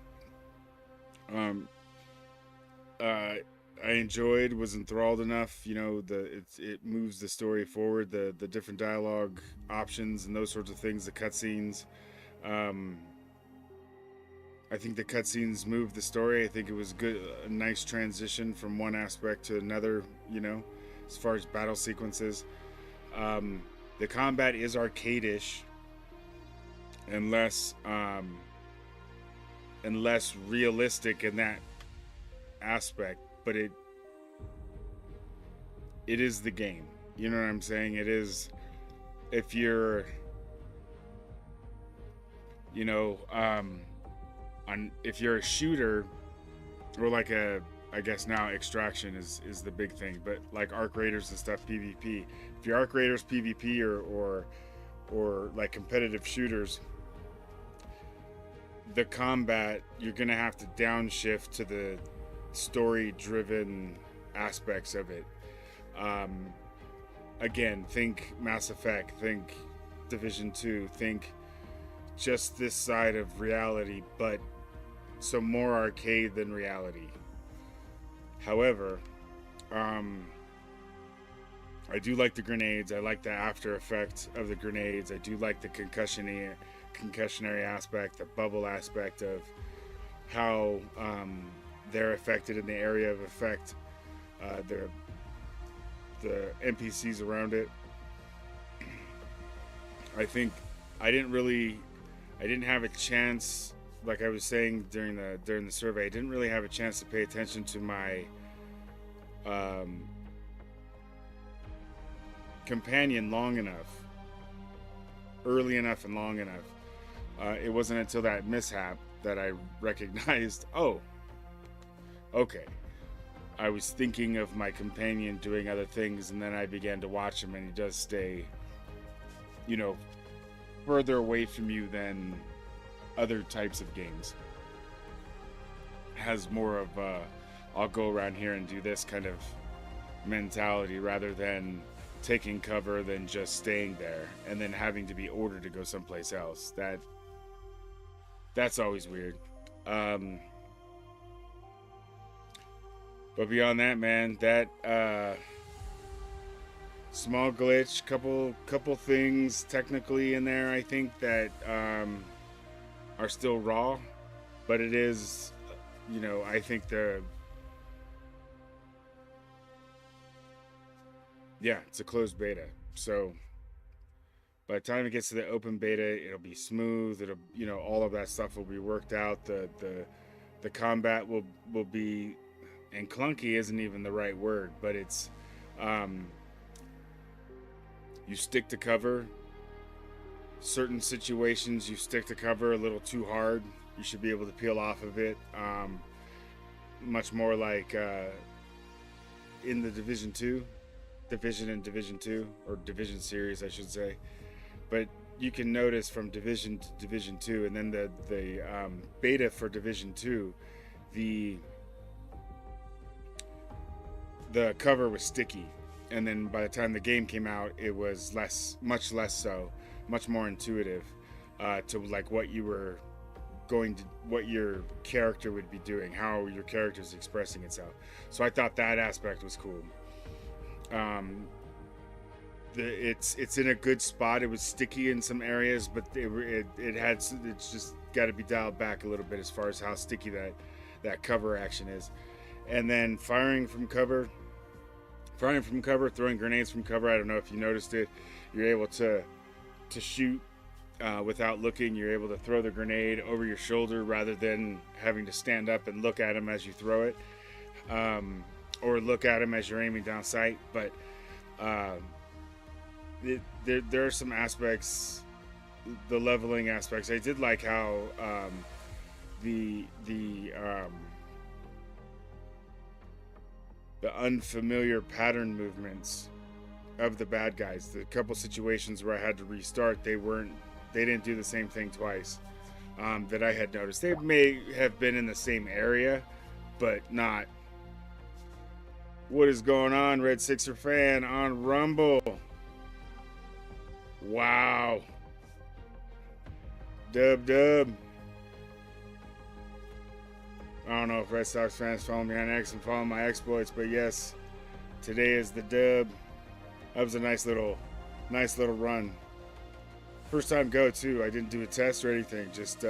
I enjoyed, was enthralled enough, you know, it moves the story forward, the different dialogue options and those sorts of things, the cutscenes. I think the cutscenes moved the story. I think it was a nice transition from one aspect to another, you know, as far as battle sequences. The combat is arcade-ish and less realistic in that aspect, but it is the game. You know what I'm saying? It is, if you're, you know, if you're a shooter, or like I guess now Extraction is the big thing, but like Arc Raiders and stuff, PvP. If you're Arc Raiders PvP or like competitive shooters, the combat, you're gonna have to downshift to the story-driven aspects of it. Again, think Mass Effect, think Division 2, think just this side of reality, but some more arcade than reality. However, I do like the grenades. I like the after effect of the grenades. I do like the concussionary aspect, the bubble aspect of how they're affected in the area of effect. The NPCs around it. I think I didn't have a chance, like I was saying during the survey, I didn't really have a chance to pay attention to my companion early enough and long enough. It wasn't until that mishap that I recognized, oh, okay. I was thinking of my companion doing other things, and then I began to watch him, and he does stay, you know, further away from you than other types of games. Has more of I'll go around here and do this kind of mentality, rather than taking cover, than just staying there and then having to be ordered to go someplace else. That's always weird. But beyond that, man, that small glitch, couple things technically in there, I think that are still raw, but it is, you know, I think it's a closed beta. So by the time it gets to the open beta, it'll be smooth. It'll, you know, all of that stuff will be worked out. The combat will be, and clunky isn't even the right word, but it's you stick to cover. Certain situations you stick to cover a little too hard, you should be able to peel off of it. Much more like in the Division and Division 2, or Division series, I should say. But you can notice from Division to Division 2, and then the beta for Division 2, the cover was sticky, and then by the time the game came out, it was much less so, much more intuitive to like what your character would be doing, how your character is expressing itself. So I thought that aspect was cool. It's in a good spot. It was sticky in some areas, but it's just got to be dialed back a little bit as far as how sticky that cover action is. And then firing from cover, throwing grenades from cover. I don't know if you noticed it. You're able to shoot without looking. You're able to throw the grenade over your shoulder rather than having to stand up and look at him as you throw it, or look at him as you're aiming down sight. But there are some aspects, the leveling aspects. I did like how the unfamiliar pattern movements of the bad guys. The couple situations where I had to restart, they didn't do the same thing twice that I had noticed. They may have been in the same area, but not. What is going on, Red Sixer fan on Rumble? Wow. Dub. I don't know if Red Sox fans follow me on X and follow my exploits, but yes, today is the dub. That was a nice little run. First time go too. I didn't do a test or anything. Just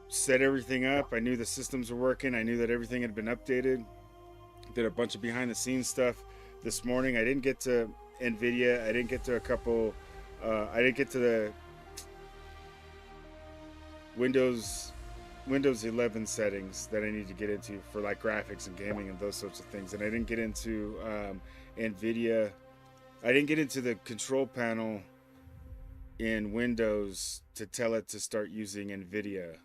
set everything up. I knew the systems were working. I knew that everything had been updated. Did a bunch of behind the scenes stuff this morning. I didn't get to NVIDIA. I didn't get to I didn't get to the Windows 11 settings that I need to get into for like graphics and gaming and those sorts of things. And I didn't get into NVIDIA. I didn't get into the control panel in Windows to tell it to start using NVIDIA.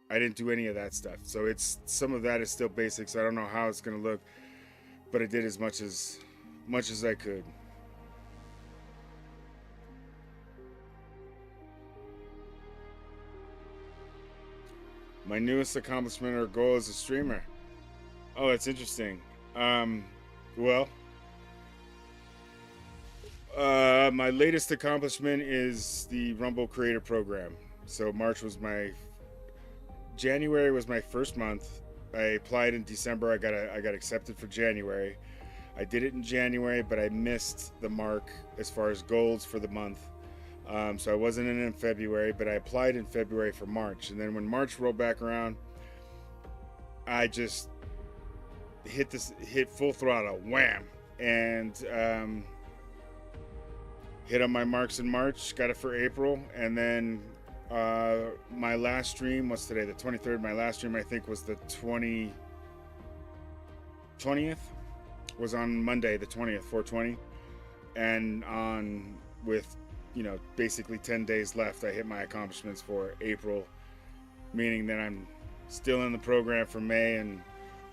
I didn't do any of that stuff. So some of that is still basic, so I don't know how it's going to look, but I did as much as I could. My newest accomplishment or goal as a streamer. Oh, that's interesting. My latest accomplishment is the Rumble Creator Program. So January was my first month. I applied in December. I got accepted for January. I did it in January, but I missed the mark as far as goals for the month. So I wasn't in February, but I applied in February for March. And then when March rolled back around, I just hit full throttle, wham, and hit on my marks in March, got it for April, and then my last stream, what's today, the 23rd? My last stream, I think, was the 20th, was on Monday, the 20th, 420, and with, basically 10 days left, I hit my accomplishments for April, meaning that I'm still in the program for May and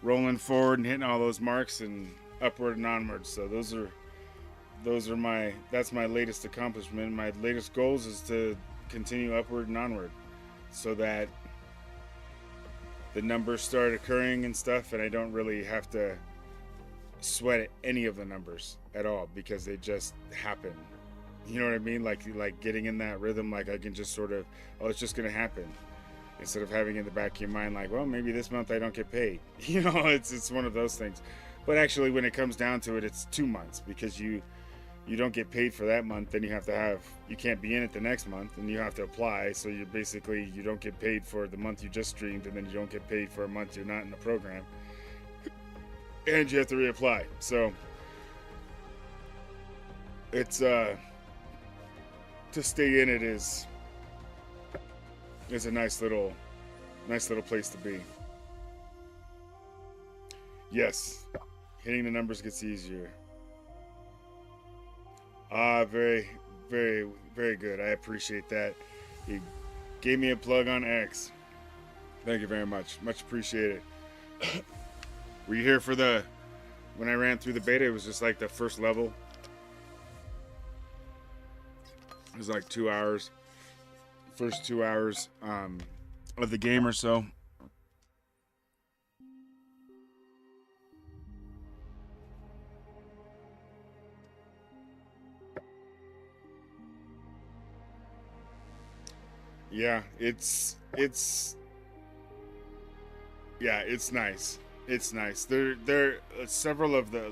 rolling forward and hitting all those marks and upward and onward. So that's my latest accomplishment. My latest goals is to continue upward and onward so that the numbers start occurring and stuff, and I don't really have to sweat any of the numbers at all because they just happen. You know what I mean? Like getting in that rhythm, like I can just sort of, it's just gonna happen. instead of having in the back of your mind like, well, maybe this month I don't get paid. You know, it's one of those things. But actually, when it comes down to it, it's 2 months, because you don't get paid for that month, then you can't be in it the next month, and you have to apply. So you don't get paid for the month you just streamed, and then you don't get paid for a month you're not in the program, and you have to reapply. So it's to stay in it is a nice little place to be. Yes, hitting the numbers gets easier. Very, very, very good. I appreciate that. He gave me a plug on X. Thank you very much. Much appreciated. Were you here for when I ran through the beta? It was just like the first level. It was like 2 hours. First 2 hours of the game or so. Yeah, it's nice. It's nice. There several of the,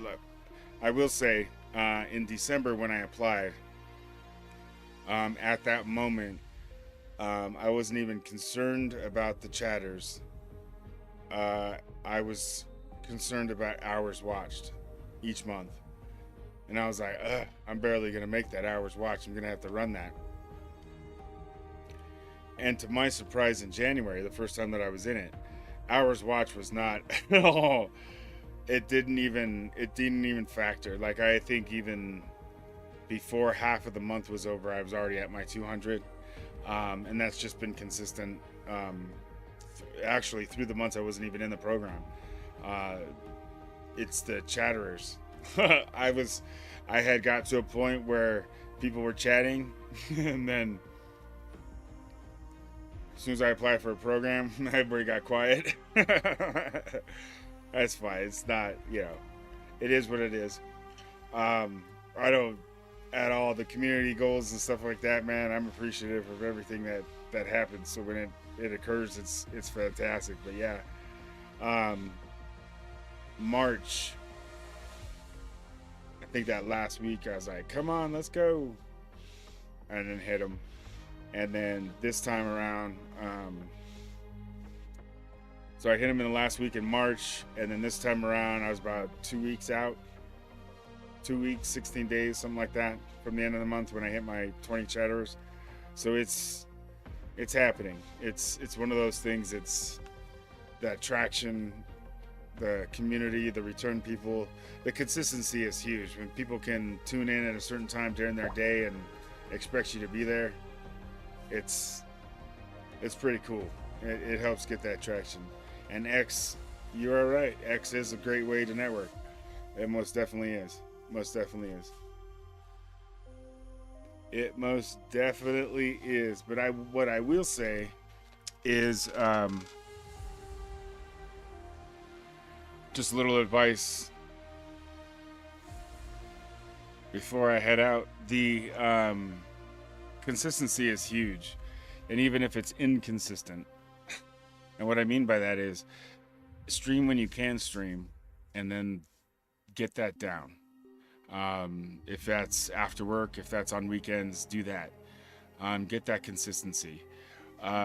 I will say, in December when I applied, at that moment, I wasn't even concerned about the chatters. I was concerned about hours watched each month. And I was like, I'm barely going to make that hours watched. I'm going to have to run that. And to my surprise, in January, the first time that I was in it, hours watch was not at all. It didn't even factor. Like, I think even before half of the month was over, I was already at my 200. And that's just been consistent. Actually, through the months I wasn't even in the program. It's the chatterers. I had got to a point where people were chatting, and then as soon as I applied for a program, everybody got quiet. That's fine. It's not, it is what it is. I don't at all the community goals and stuff like that, man. I'm appreciative of everything that happens. So when it occurs, it's fantastic. But yeah, March, I think that last week I was like, come on, let's go, and then hit them. And then this time around, so I hit him in the last week in March, and then this time around I was about 2 weeks out. 2 weeks, 16 days, something like that, from the end of the month when I hit my 20 chatterers. So it's happening. It's one of those things. It's that traction, the community, the return people. The consistency is huge. When people can tune in at a certain time during their day and expect you to be there, it's pretty cool. It helps get that traction. And X, you are right. X is a great way to network. It most definitely is. Most definitely is. It most definitely is. But what I will say is just a little advice before I head out. The consistency is huge, and even if it's inconsistent, and what I mean by that is stream when you can stream, and then get that down. If that's after work, if that's on weekends, do that. Get that consistency.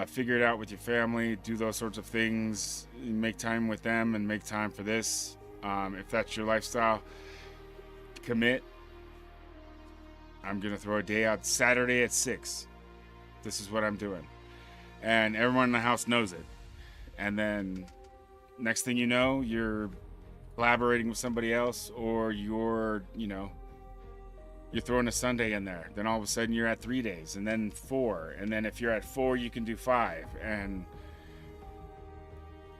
Figure it out with your family, do those sorts of things, make time with them and make time for this. If that's your lifestyle, commit. I'm gonna throw a day out Saturday at 6. This is what I'm doing. And everyone in the house knows it. And then next thing you know, you're collaborating with somebody else, or you're throwing a Sunday in there. Then all of a sudden you're at 3 days, and then 4. And then if you're at 4, you can do 5. And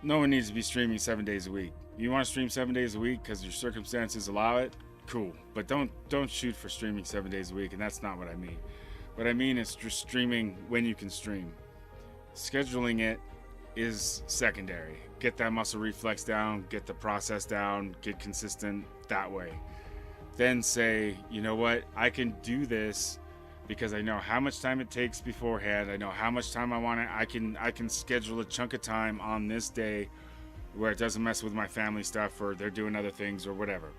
no one needs to be streaming 7 days a week. You want to stream 7 days a week because your circumstances allow it, cool. But don't shoot for streaming 7 days a week, and that's not what I mean. What I mean is just streaming when you can stream. Scheduling it is secondary. Get that muscle reflex down, get the process down, get consistent that way. Then say, you know what, I can do this because I know how much time it takes beforehand. I know how much time I want it. I can schedule a chunk of time on this day where it doesn't mess with my family stuff or they're doing other things or whatever,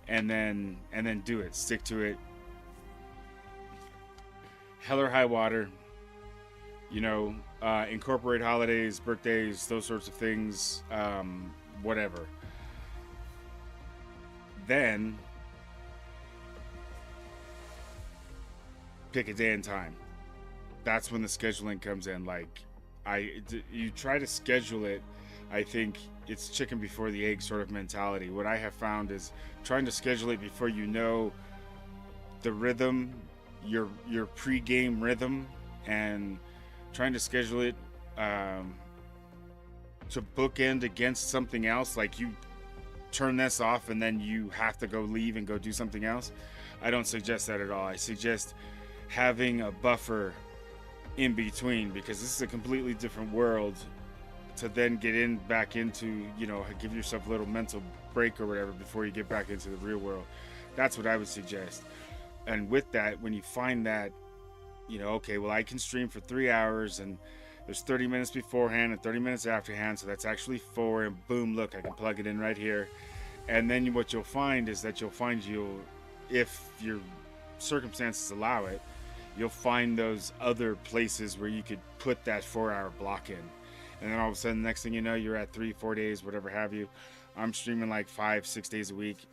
and then do it, stick to it, hell or high water, you know. Incorporate holidays, birthdays, those sorts of things, whatever. Then pick a day and time. That's when the scheduling comes in. Like, you try to schedule it. I think it's chicken before the egg sort of mentality. What I have found is trying to schedule it before you know the rhythm, your pre-game rhythm, and trying to schedule it to bookend against something else. Like, you turn this off and then you have to go leave and go do something else. I don't suggest that at all. I suggest having a buffer in between, because this is a completely different world to then get back into, you know, give yourself a little mental break or whatever before you get back into the real world. That's what I would suggest. And with that, when you find that, you know, okay, well, I can stream for 3 hours and there's 30 minutes beforehand and 30 minutes afterhand, so that's actually 4, and boom, look, I can plug it in right here. And then what you'll find is that if your circumstances allow it, you'll find those other places where you could put that 4-hour block in. And then all of a sudden, next thing you know, you're at 3-4 days, whatever have you. I'm streaming like 5-6 days a week,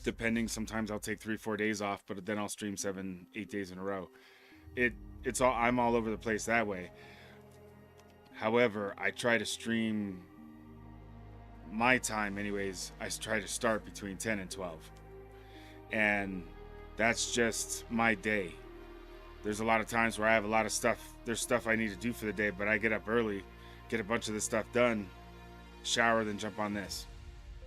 depending. Sometimes I'll take 3-4 days off, but then I'll stream 7-8 days in a row. I'm all over the place that way. However, I try to stream my time anyways. I try to start between 10 and 12. And that's just my day. There's a lot of times where I have a lot of stuff. There's stuff I need to do for the day, but I get up early, get a bunch of this stuff done, shower, then jump on this.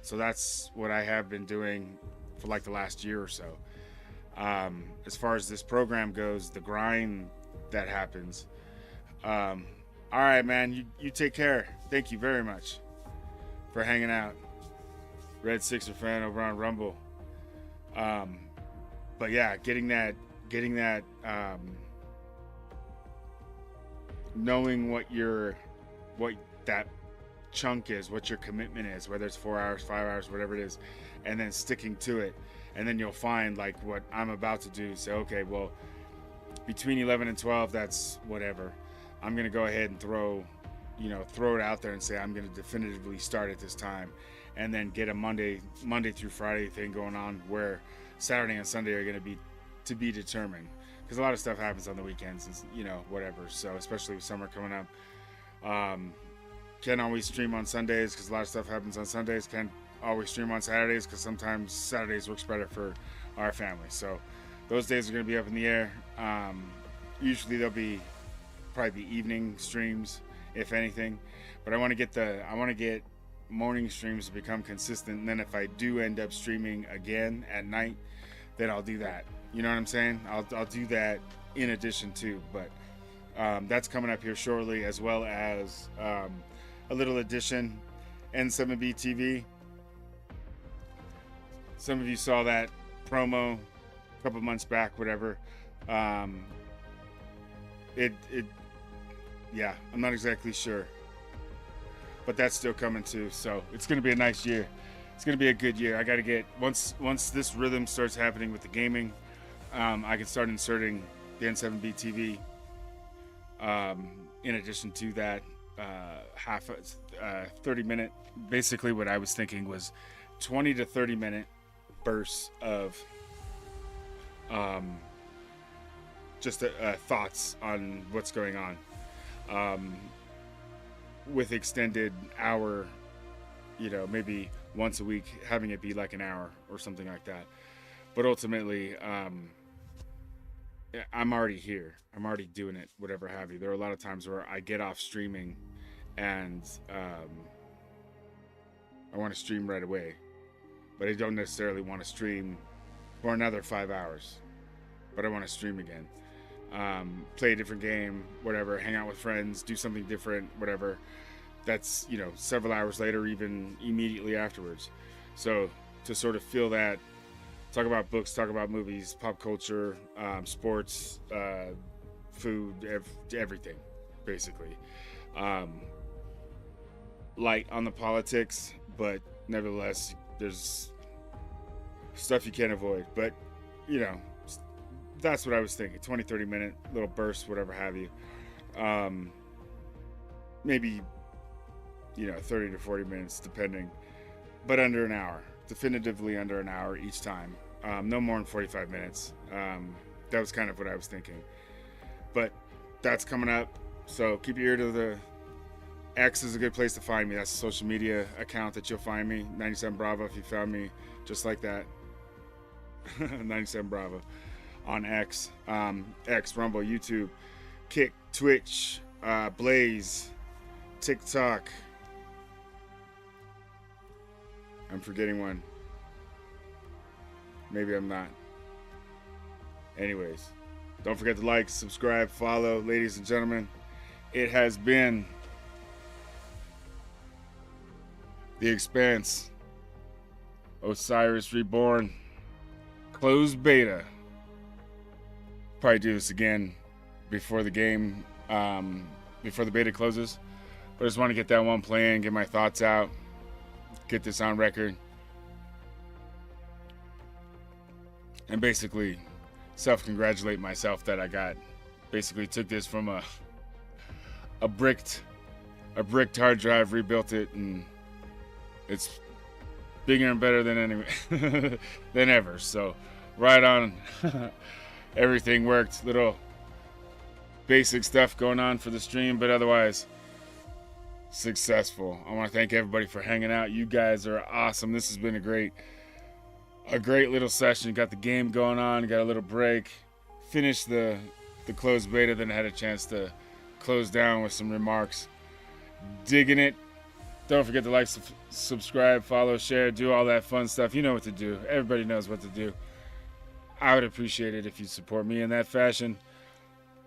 So that's what I have been doing for like the last year or so. As far as this program goes, the grind that happens. All right, man, you take care. Thank you very much for hanging out. Red Sixer fan over on Rumble. But yeah, getting that knowing what that chunk is, what your commitment is, whether it's 4 hours, 5 hours, whatever it is, and then sticking to it. And then you'll find, like what I'm about to do, say, okay, well, between 11 and 12, that's whatever. I'm going to go ahead and throw it out there and say I'm going to definitively start at this time, and then get a Monday through Friday thing going on, where Saturday and Sunday are going to be determined, because a lot of stuff happens on the weekends and, you know, whatever. So especially with summer coming up, can't always stream on Sundays because a lot of stuff happens on Sundays. Can't always stream on Saturdays because sometimes Saturdays works better for our family. So those days are going to be up in the air. Usually they'll probably be evening streams, if anything. But I want to get morning streams to become consistent. And then if I do end up streaming again at night, then I'll do that. You know what I'm saying? I'll do that in addition to. But that's coming up here shortly, as well as a little addition, N7B TV. Some of you saw that promo a couple months back, whatever. Yeah, I'm not exactly sure, but that's still coming too. So it's going to be a nice year. It's going to be a good year. I got to get, once this rhythm starts happening with the gaming, I can start inserting the N7B TV. In addition to that, 30 minute, basically what I was thinking was 20 to 30 minute bursts of just thoughts on what's going on, with extended hour, you know, maybe once a week, having it be like an hour or something like that. But ultimately, I'm already here. I'm already doing it, whatever have you. There are a lot of times where I get off streaming and I want to stream right away, but I don't necessarily want to stream for another 5 hours, but I want to stream again. Play a different game, whatever, hang out with friends, do something different, whatever. That's, you know, several hours later, even immediately afterwards. So to sort of fill that Talk about books, talk about movies, pop culture, sports, food, everything, basically. Light on the politics, but nevertheless, there's stuff you can't avoid. But, you know, that's what I was thinking. 20, 30-minute little bursts, whatever have you. Maybe, 30 to 40 minutes, depending. But under an hour. Definitively under an hour each time. No more than 45 minutes. That was kind of what I was thinking. But that's coming up. So keep your ear to the... X is a good place to find me. That's a social media account that you'll find me. 97 Bravo if you found me just like that. 97 Bravo on X. X, Rumble, YouTube, Kick, Twitch, Blaze, TikTok. I'm forgetting one. Maybe I'm not. Anyways, don't forget to like, subscribe, follow. Ladies and gentlemen, it has been the Expanse Osiris Reborn closed beta. Probably do this again before the game, before the beta closes. But I just want to get that one playing, get my thoughts out, get this on record, and basically self-congratulate myself that I took this from a bricked hard drive, rebuilt it, and it's bigger and better than than ever. So right on. Everything worked. Little basic stuff going on for the stream, but otherwise successful. I want to thank everybody for hanging out. You guys are awesome. This has been a great little session. Got the game going on, got a little break, finished the closed beta, then I had a chance to close down with some remarks. Digging it. Don't forget to like, subscribe, follow, share, do all that fun stuff. You know what to do. Everybody knows what to do. I would appreciate it if you support me in that fashion.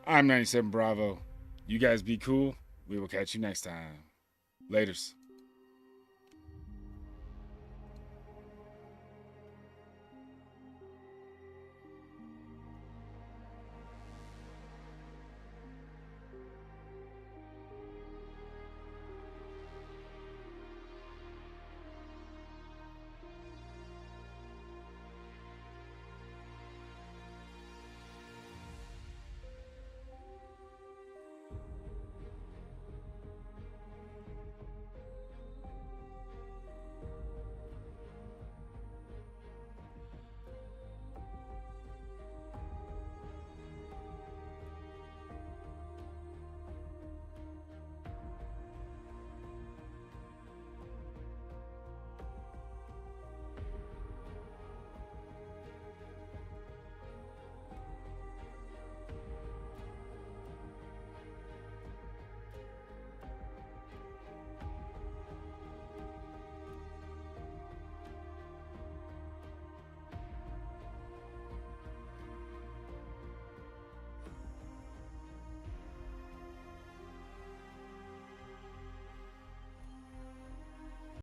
I'm 97 Bravo. You guys be cool. We will catch you next time. Laters.